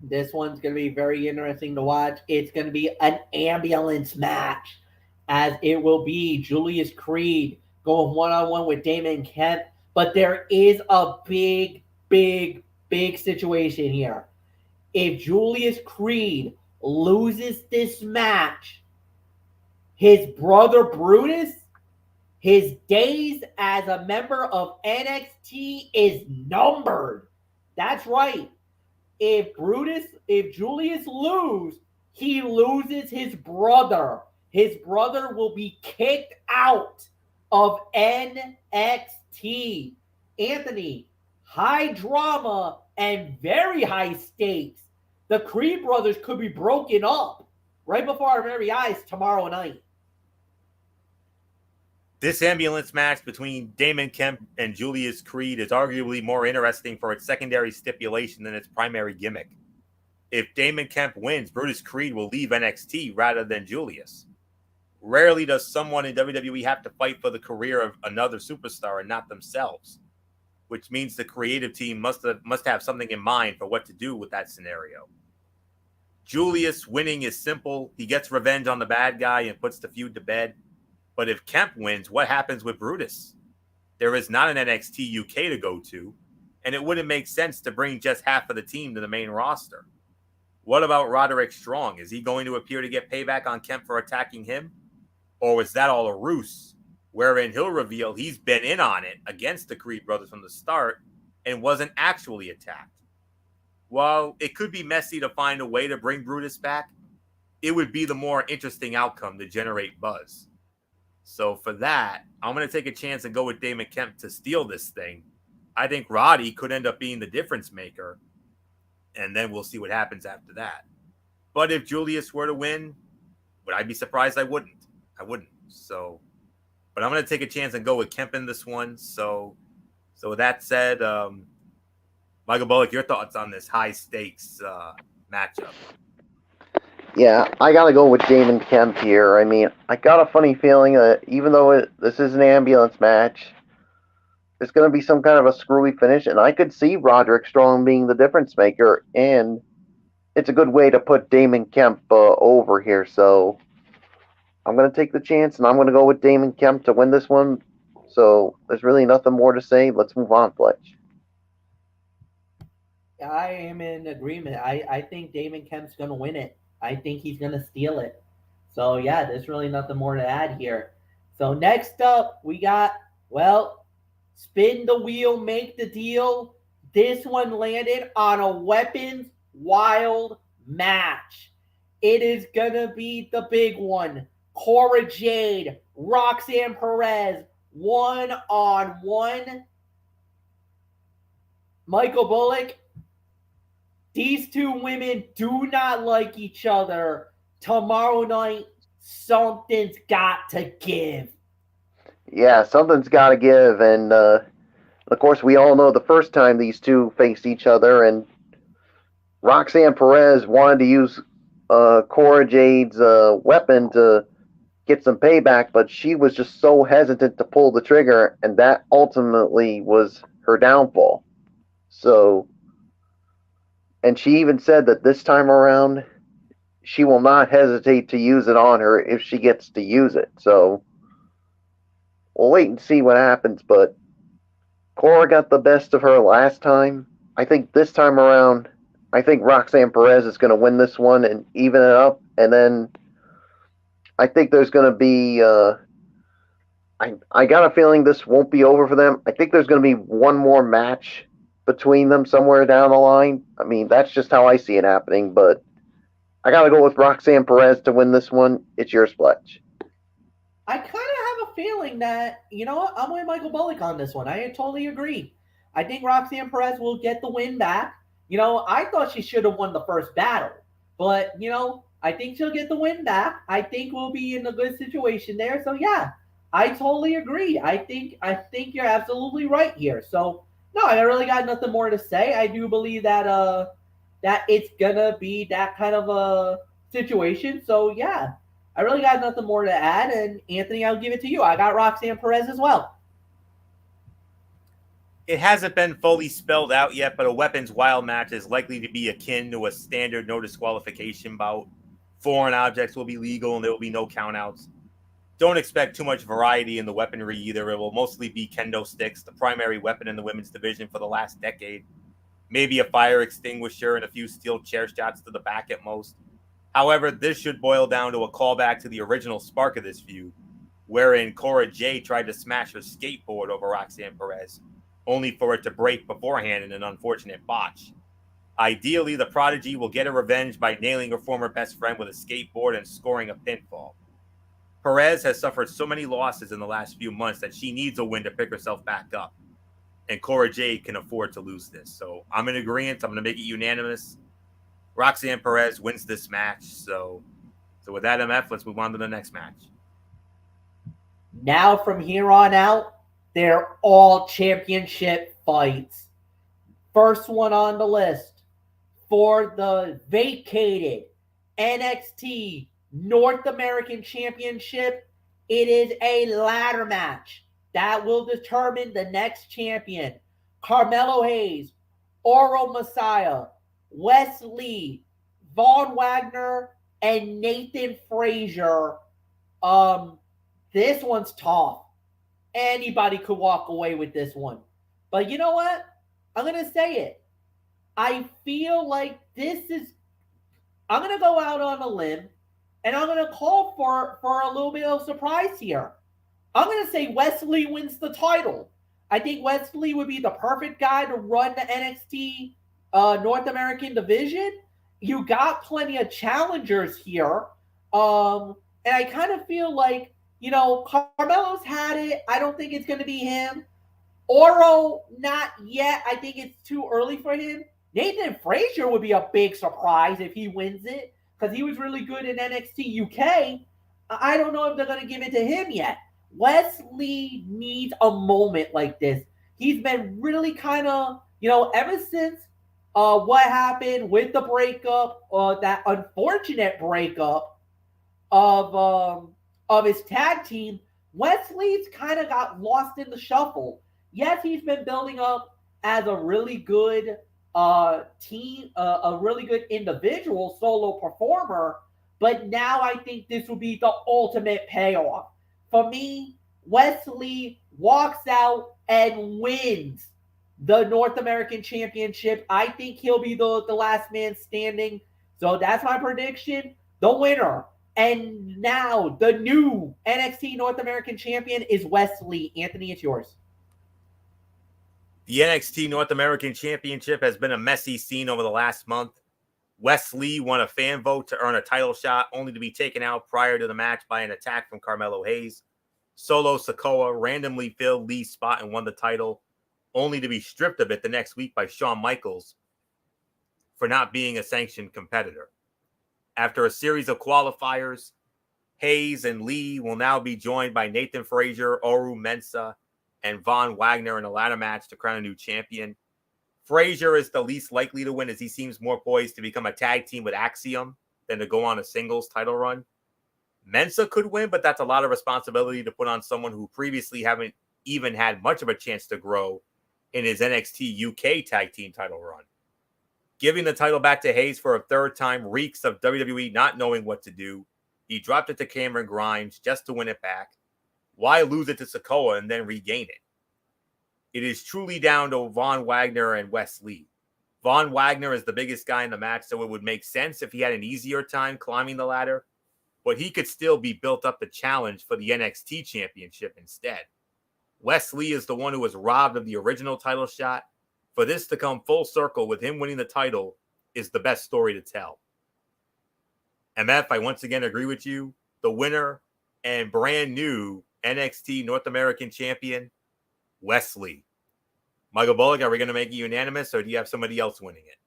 This one's going to be very interesting to watch. It's going to be an ambulance match, as it will be Julius Creed going one-on-one with Damon Kemp. But there is a big situation here. If Julius Creed loses this match, his brother Brutus, his days as a member of NXT is numbered. That's right. If Julius loses, he loses his brother. His brother will be kicked out of NXT. Anthony, high drama and very high stakes. The Creed brothers could be broken up right before our very eyes tomorrow night. This ambulance match between Damon Kemp and Julius Creed is arguably more interesting for its secondary stipulation than its primary gimmick. If Damon Kemp wins, Brutus Creed will leave NXT rather than Julius. Rarely does someone in WWE have to fight for the career of another superstar and not themselves, which means the creative team must have something in mind for what to do with that scenario. Julius winning is simple. He gets revenge on the bad guy and puts the feud to bed. But if Kemp wins, what happens with Brutus? There is not an NXT UK to go to, and it wouldn't make sense to bring just half of the team to the main roster. What about Roderick Strong? Is he going to appear to get payback on Kemp for attacking him? Or was that all a ruse, wherein he'll reveal he's been in on it against the Creed brothers from the start and wasn't actually attacked? while it could be messy to find a way to bring Brutus back, it would be the more interesting outcome to generate buzz. So for that, I'm going to take a chance and go with Damon Kemp to steal this thing. I think Roddy could end up being the difference maker, and then we'll see what happens after that. But if Julius were to win, would I be surprised? I wouldn't. So, but I'm going to take a chance and go with Kemp in this one. So with that said, Michael Bullock, your thoughts on this high stakes matchup? Yeah, I gotta go with Damon Kemp here. I mean, I got a funny feeling that even though this is an ambulance match, there's going to be some kind of a screwy finish, and I could see Roderick Strong being the difference maker, and it's a good way to put Damon Kemp over here. So I'm going to take the chance, and I'm going to go with Damon Kemp to win this one. So there's really nothing more to say. Let's move on, Fletch. I am in agreement. I think Damon Kemp's going to win it. I think he's going to steal it. So, yeah, there's really nothing more to add here. So, next up, we got, spin the wheel, make the deal. This one landed on a Weapons Wild match. It is going to be the big one. Cora Jade, Roxanne Perez, 1-on-1. Michael Bullock, these two women do not like each other. Tomorrow night, something's got to give. Yeah, something's got to give. And, of course, we all know the first time these two faced each other, and Roxanne Perez wanted to use Cora Jade's weapon to get some payback, but she was just so hesitant to pull the trigger, and that ultimately was her downfall. So, and she even said that this time around, she will not hesitate to use it on her if she gets to use it. So, we'll wait and see what happens, but Cora got the best of her last time. I think this time around, I think Roxanne Perez is going to win this one and even it up, and then I think there's going to be I got a feeling this won't be over for them. I think there's going to be one more match between them somewhere down the line. I mean, that's just how I see it happening, but I got to go with Roxanne Perez to win this one. It's yours, Fletch. I kind of have a feeling that, you know what, I'm with Michael Bullock on this one. I totally agree. I think Roxanne Perez will get the win back. You know, I thought she should have won the first battle, but, you know, I think she'll get the win back. I think we'll be in a good situation there. So, yeah, I totally agree. I think you're absolutely right here. So, no, I really got nothing more to say. I do believe that that it's gonna be that kind of a situation. So yeah, I really got nothing more to add. And Anthony, I'll give it to you. I got Roxanne Perez as well. It hasn't been fully spelled out yet, but a Weapons Wild match is likely to be akin to a standard no disqualification bout. Foreign objects will be legal and there will be no countouts. Don't expect too much variety in the weaponry either. It will mostly be kendo sticks, the primary weapon in the women's division for the last decade. Maybe a fire extinguisher and a few steel chair shots to the back at most. However, this should boil down to a callback to the original spark of this feud, wherein Cora Jade tried to smash her skateboard over Roxanne Perez, only for it to break beforehand in an unfortunate botch. Ideally, the Prodigy will get her revenge by nailing her former best friend with a skateboard and scoring a pinfall. Perez has suffered so many losses in the last few months that she needs a win to pick herself back up. And Cora Jade can afford to lose this. So I'm in agreement. I'm going to make it unanimous. Roxanne Perez wins this match. So with that, MF, let's move on to the next match. Now from here on out, they're all championship fights. First one on the list for the vacated NXT North American Championship. It is a ladder match that will determine the next champion. Carmelo Hayes, Oro Messiah, Wes Lee, Von Wagner, and Nathan Frazier. This one's tough. Anybody could walk away with this one. But you know what? I'm going to say it. I feel like I'm going to go out on a limb, and I'm going to call for a little bit of surprise here. I'm going to say Wes Lee wins the title. I think Wes Lee would be the perfect guy to run the NXT North American division, you got plenty of challengers here. And I kind of feel like, Carmelo's had it. I don't think it's going to be him. Oro, not yet. I think it's too early for him. Nathan Frazier would be a big surprise if he wins it because he was really good in NXT UK. I don't know if they're going to give it to him yet. Wesley needs a moment like this. He's been really kind of, ever since what happened with the breakup, that unfortunate breakup of his tag team, Wesley's kind of got lost in the shuffle. Yes, he's been building up as a really good team, a really good individual solo performer, but now I think this will be the ultimate payoff. For me, Wesley walks out and wins the North American Championship. I think he'll be the last man standing. So that's my prediction. The winner. And now the new NXT North American Champion is Wesley. Anthony, it's yours. The NXT North American Championship has been a messy scene over the last month. Wes Lee won a fan vote to earn a title shot, only to be taken out prior to the match by an attack from Carmelo Hayes. Solo Sikoa randomly filled Lee's spot and won the title, only to be stripped of it the next week by Shawn Michaels for not being a sanctioned competitor. After a series of qualifiers, Hayes and Lee will now be joined by Nathan Frazier, Oru Mensah, and Von Wagner in a ladder match to crown a new champion. Frazier is the least likely to win as he seems more poised to become a tag team with Axiom than to go on a singles title run. Mensah could win, but that's a lot of responsibility to put on someone who previously haven't even had much of a chance to grow in his NXT UK tag team title run. Giving the title back to Hayes for a third time reeks of WWE not knowing what to do. He dropped it to Cameron Grimes just to win it back. Why lose it to Sikoa and then regain it? It is truly down to Von Wagner and Wes Lee. Von Wagner is the biggest guy in the match, so it would make sense if he had an easier time climbing the ladder, but he could still be built up to challenge for the NXT Championship instead. Wes Lee is the one who was robbed of the original title shot. For this to come full circle with him winning the title is the best story to tell. MF, I once again agree with you. The winner and brand new NXT North American Champion, Wes Lee. Michael Bullock, are we going to make it unanimous, or do you have somebody else winning it?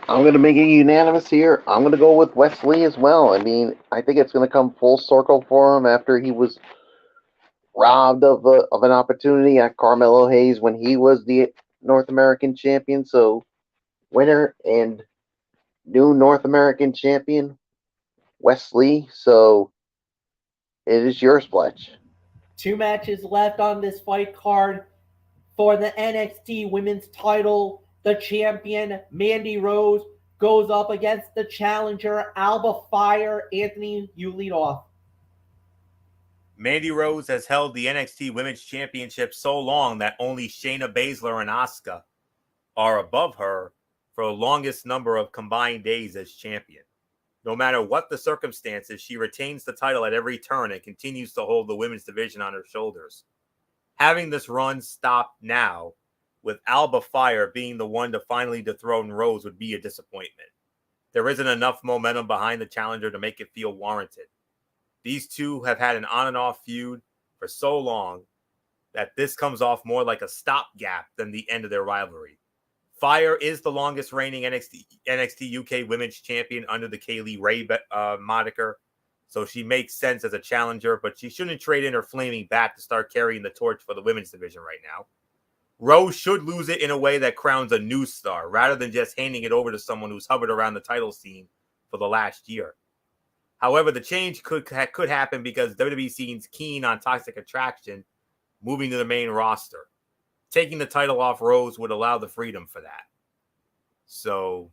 I'm going to make it unanimous here. I'm going to go with Wes Lee as well. I mean, I think it's going to come full circle for him after he was robbed of an opportunity at Carmelo Hayes when he was the North American champion. So, winner and new North American champion, Wes Lee. So, it is yours, Fletch. 2 matches left on this fight card for the NXT Women's title. The champion, Mandy Rose, goes up against the challenger, Alba Fire. Anthony, you lead off. Mandy Rose has held the NXT Women's Championship so long that only Shayna Baszler and Asuka are above her for the longest number of combined days as champion. No matter what the circumstances, she retains the title at every turn and continues to hold the women's division on her shoulders. Having this run stop now, with Alba Fire being the one to finally dethrone Rose, would be a disappointment. There isn't enough momentum behind the challenger to make it feel warranted. These two have had an on and off feud for so long that this comes off more like a stopgap than the end of their rivalry. Fire is the longest reigning NXT UK Women's Champion under the Kaylee Ray moniker, so she makes sense as a challenger, but she shouldn't trade in her flaming bat to start carrying the torch for the women's division right now. Rose should lose it in a way that crowns a new star, rather than just handing it over to someone who's hovered around the title scene for the last year. However, the change could happen because WWE seems keen on Toxic Attraction moving to the main roster. Taking the title off Rose would allow the freedom for that. So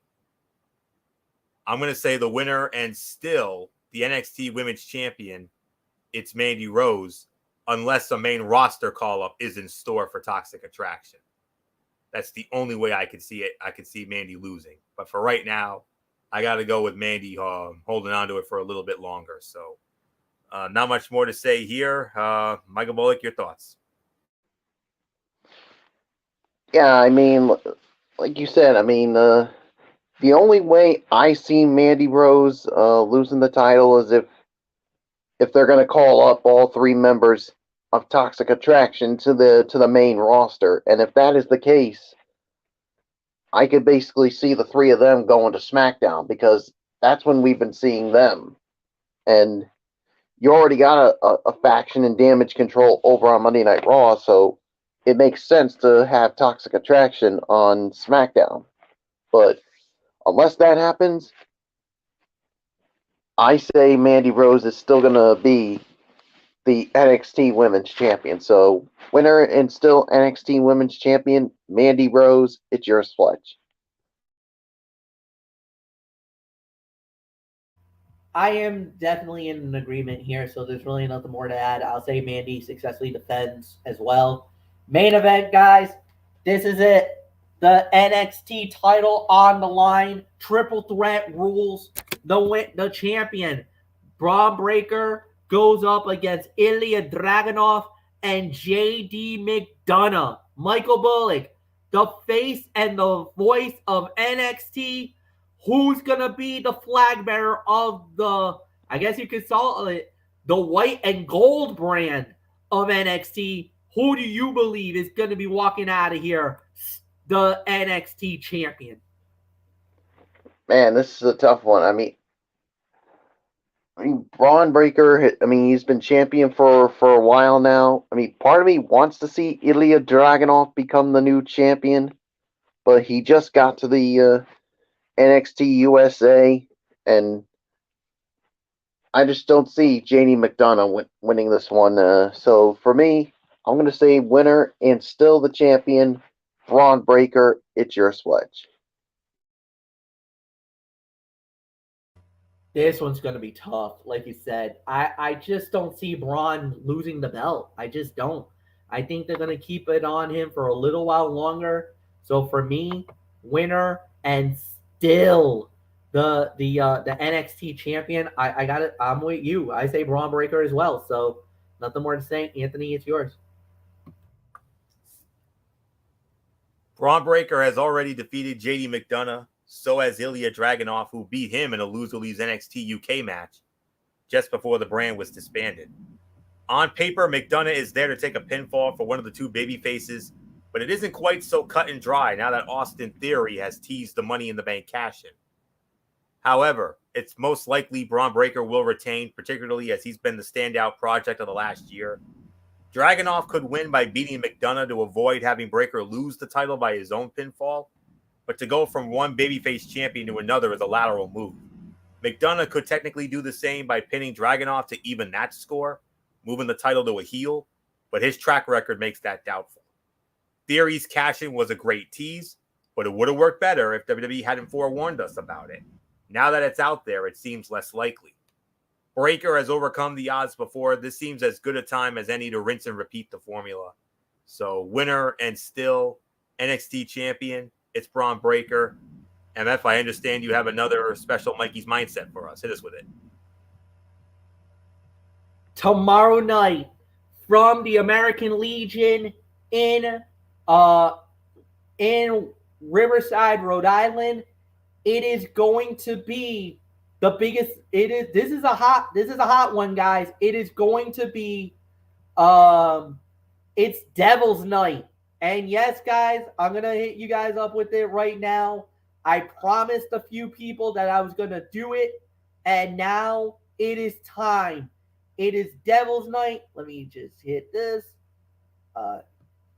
I'm going to say the winner and still the NXT Women's Champion, it's Mandy Rose, unless a main roster call-up is in store for Toxic Attraction. That's the only way I could see it. I could see Mandy losing. But for right now, I got to go with Mandy holding on to it for a little bit longer. So not much more to say here. Michael Bullock, your thoughts? Yeah, I mean, like you said, I mean, the only way I see Mandy Rose losing the title is if they're going to call up all three members of Toxic Attraction to the main roster, and if that is the case, I could basically see the three of them going to SmackDown because that's when we've been seeing them, and you already got a faction in Damage Control over on Monday Night Raw, so it makes sense to have Toxic Attraction on SmackDown. But unless that happens, I say Mandy Rose is still going to be the NXT Women's Champion. So, winner and still NXT Women's Champion, Mandy Rose, it's yours, Fletch. I am definitely in an agreement here, so there's really nothing more to add. I'll say Mandy successfully defends as well. Main event, guys. This is it. The NXT title on the line. Triple threat rules. The champion, Braun Breaker, goes up against Ilya Dragunov and JD McDonough. Michael Bullock, the face and the voice of NXT. Who's going to be the flag bearer of the, I guess you could call it, the white and gold brand of NXT? Who do you believe is going to be walking out of here the NXT champion? Man, this is a tough one. I mean, Braun Breaker, I mean, he's been champion for a while now. I mean, part of me wants to see Ilya Dragunov become the new champion, but he just got to the NXT USA, and I just don't see JD McDonough winning this one. So for me, I'm going to say winner and still the champion, Braun Breaker. It's your Sledge. This one's going to be tough, like you said. I just don't see Braun losing the belt. I just don't. I think they're going to keep it on him for a little while longer. So for me, winner and still the NXT champion. I got it. I'm with you. I say Braun Breaker as well. So nothing more to say. Anthony, it's yours. Braun Breaker has already defeated JD McDonough. So has Ilya Dragunov, who beat him in a lose-to-lose NXT UK match just before the brand was disbanded. On paper, McDonough is there to take a pinfall for one of the two baby faces, but it isn't quite so cut and dry now that Austin Theory has teased the Money in the Bank cash-in. However, it's most likely Braun Breaker will retain, particularly as he's been the standout project of the last year. Dragunov could win by beating McDonough to avoid having Breaker lose the title by his own pinfall, but to go from one babyface champion to another is a lateral move. McDonough could technically do the same by pinning Dragunov to even that score, moving the title to a heel, but his track record makes that doubtful. Theory's cash-in was a great tease, but it would have worked better if WWE hadn't forewarned us about it. Now that it's out there, it seems less likely. Breaker has overcome the odds before. This seems as good a time as any to rinse and repeat the formula. So winner and still NXT champion, it's Braun Breaker. MF, I understand you have another special Mikey's Mindset for us. Hit us with it. Tomorrow night from the American Legion in Riverside, Rhode Island, it is going to be the biggest. This is a hot one, guys. It is going to be it's Devil's Night. And yes, guys, I'm going to hit you guys up with it right now. I promised a few people that I was going to do it, and now it is time. It is Devil's Night. Let me just hit this.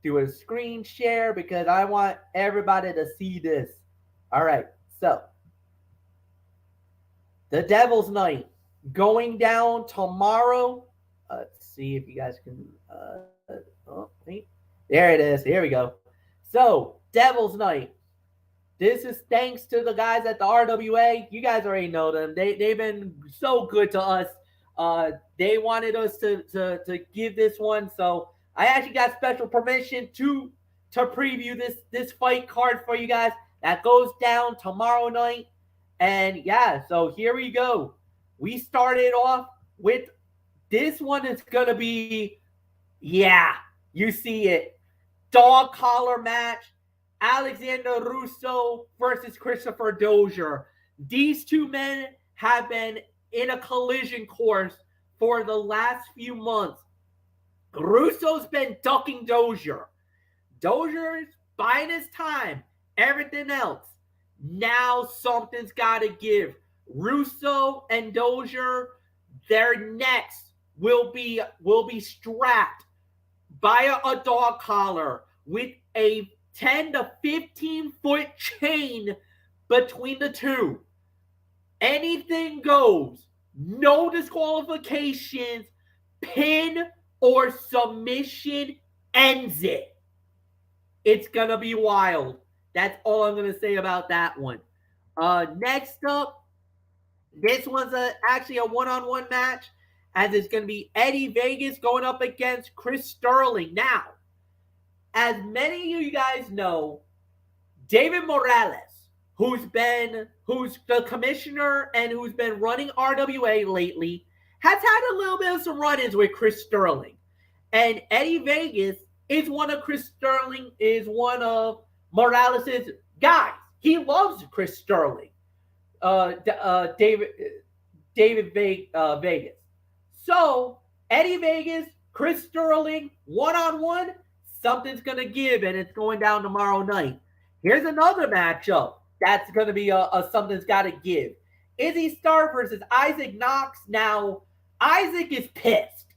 Do a screen share because I want everybody to see this. All right, so the Devil's Night going down tomorrow. Let's see if you guys can. Wait. There it is. Here we go. So, Devil's Night. This is thanks to the guys at the RWA. You guys already know them. They've been so good to us. They wanted us to give this one. So, I actually got special permission to preview this fight card for you guys. That goes down tomorrow night. And yeah, so here we go. We started off with this one. Is going to be, yeah, you see it. Dog collar match. Alexander Russo versus Christopher Dozier. These two men have been in a collision course for the last few months. Russo's been ducking Dozier. Dozier's buying his time. Everything else. Now something's got to give. Russo and Dozier, their necks will be strapped by a dog collar with a 10 to 15 foot chain between the two. Anything goes. No disqualifications. Pin or submission ends it. It's going to be wild. That's all I'm going to say about that one. Next up, this one's actually a one-on-one match, as it's going to be Eddie Vegas going up against Chris Sterling. Now, as many of you guys know, David Morales, who's the commissioner and who's been running RWA lately, has had a little bit of some run-ins with Chris Sterling. And Eddie Vegas is one of Morales' guys. He loves Chris Sterling. David Vegas. So, Eddie Vegas, Chris Sterling, one-on-one, something's going to give, and it's going down tomorrow night. Here's another matchup that's going to be something's got to give. Izzy Starr versus Isaac Knox. Now, Isaac is pissed.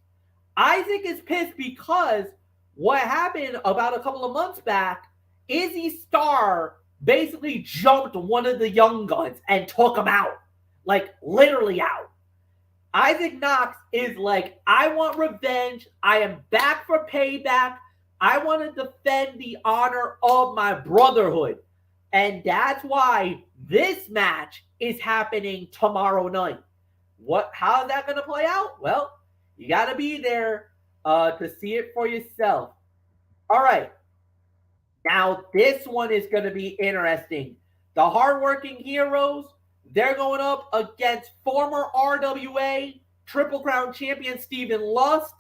Isaac is pissed because what happened about a couple of months back, Izzy Starr basically jumped one of the young guns and took him out. Like, literally out. Isaac Knox is like, I want revenge. I am back for payback. I want to defend the honor of my brotherhood. And that's why this match is happening tomorrow night. How is that going to play out? Well, you got to be there to see it for yourself. All right. Now, this one is going to be interesting. The Hardworking Heroes, they're going up against former RWA Triple Crown champion Steven Lust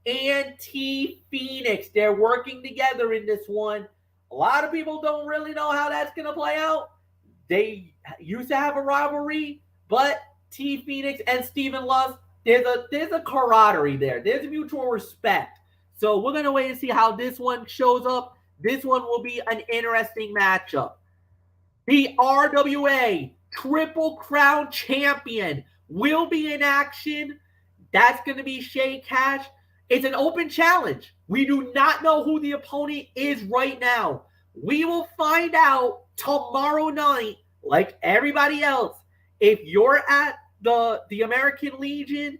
and T Phoenix. They're working together in this one. A lot of people don't really know how that's going to play out. They used to have a rivalry, but T Phoenix and Steven Lust, there's a camaraderie there. There's mutual respect. So we're going to wait and see how this one shows up. This one will be an interesting matchup. The RWA Triple Crown champion will be in action. That's going to be Shay Cash. It's an open challenge. We do not know who the opponent is right now. We will find out tomorrow night, like everybody else. If you're at the American Legion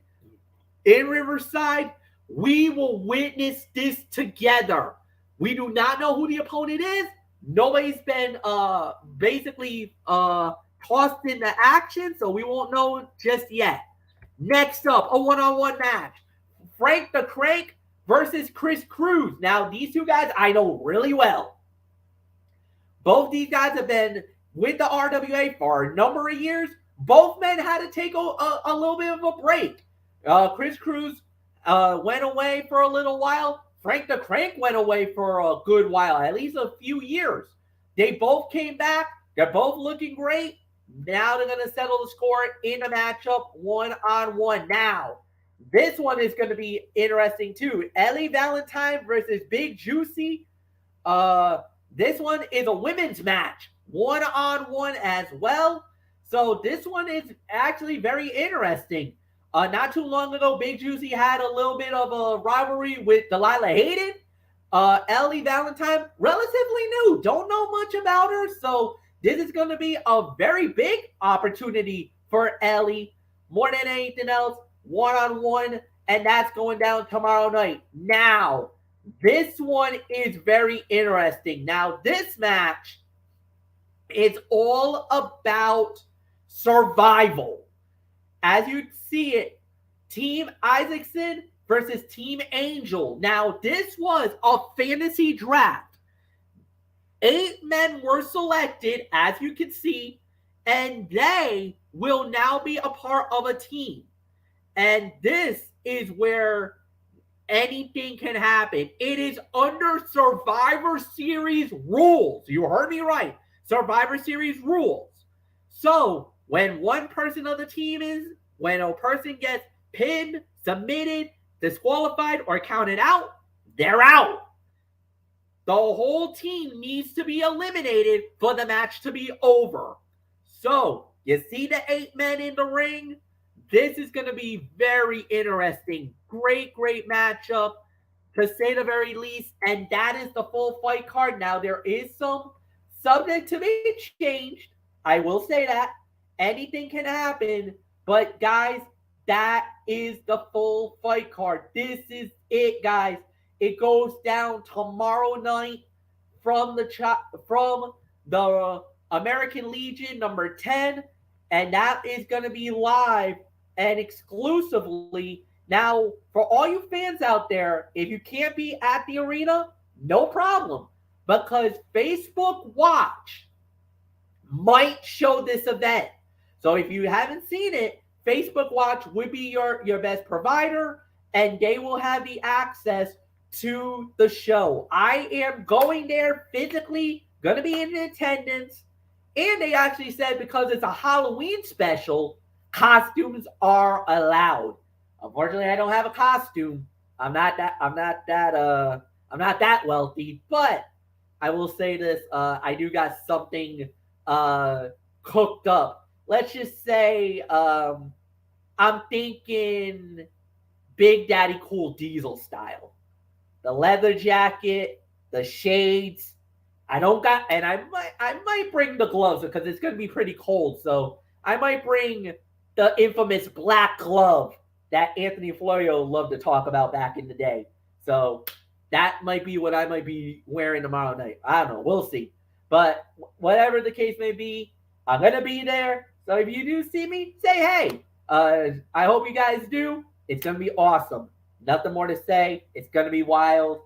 in Riverside, we will witness this together. We do not know who the opponent is. Nobody's been basically tossed into action, so we won't know just yet. Next up, a one-on-one match. Frank the Crank versus Chris Cruz. Now, these two guys I know really well. Both these guys have been with the RWA for a number of years. Both men had to take a little bit of a break. Chris Cruz went away for a little while. Frank the Crank went away for a good while, at least a few years. They both came back. They're both looking great. Now they're going to settle the score in a matchup one-on-one. Now, this one is going to be interesting too. Ellie Valentine versus Big Juicy. This one is a women's match, one-on-one as well. So this one is actually very interesting. Not too long ago, Big Juicy had a little bit of a rivalry with Delilah Hayden. Ellie Valentine, relatively new. Don't know much about her. So this is going to be a very big opportunity for Ellie. More than anything else, one-on-one. And that's going down tomorrow night. Now, this one is very interesting. Now, this match is all about survival. As you see it, Team Isaacson versus Team Angel. Now, this was a fantasy draft. 8 men were selected, as you can see, and they will now be a part of a team. And this is where anything can happen. It is under Survivor Series rules. You heard me right. Survivor Series rules. So when one person on the team when a person gets pinned, submitted, disqualified, or counted out, they're out. The whole team needs to be eliminated for the match to be over. So you see the 8 men in the ring? This is going to be very interesting. Great matchup, to say the very least. And that is the full fight card. Now, there is some subject to be changed. I will say that. Anything can happen. But, guys, that is the full fight card. This is it, guys. It goes down tomorrow night from the American Legion number 10. And that is going to be live and exclusively. Now, for all you fans out there, if you can't be at the arena, no problem. Because Facebook Watch might show this event. So if you haven't seen it, Facebook Watch would be your best provider, and they will have the access to the show. I am going there physically, going to be in attendance. And they actually said because it's a Halloween special, costumes are allowed. Unfortunately, I don't have a costume. I'm not that wealthy, but I will say this, I do got something cooked up. Let's just say I'm thinking Big Daddy Cool Diesel style. The leather jacket, the shades. I might bring the gloves because it's going to be pretty cold. So I might bring the infamous black glove that Anthony Florio loved to talk about back in the day. So that might be what I might be wearing tomorrow night. I don't know. We'll see. But whatever the case may be, I'm going to be there. So if you do see me, say hey. I hope you guys do. It's going to be awesome. Nothing more to say. It's going to be wild.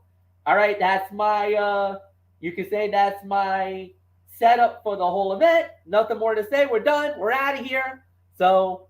All right, that's my, you can say that's my setup for the whole event. Nothing more to say. We're done. We're out of here. So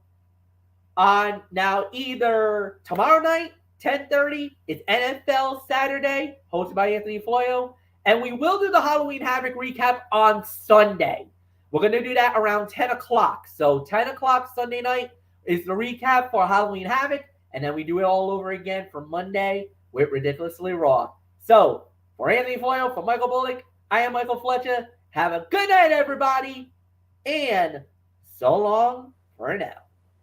on now either tomorrow night, 10:30, it's NFL Saturday, hosted by Anthony Florio. And we will do the Halloween Havoc recap on Sunday. We're going to do that around 10 o'clock. So 10 o'clock Sunday night is the recap for Halloween Havoc. And then we do it all over again for Monday with Ridiculously Raw. So, for Anthony Florio, for Michael Bullock, I am Michael Fletcher. Have a good night, everybody. And so long for now.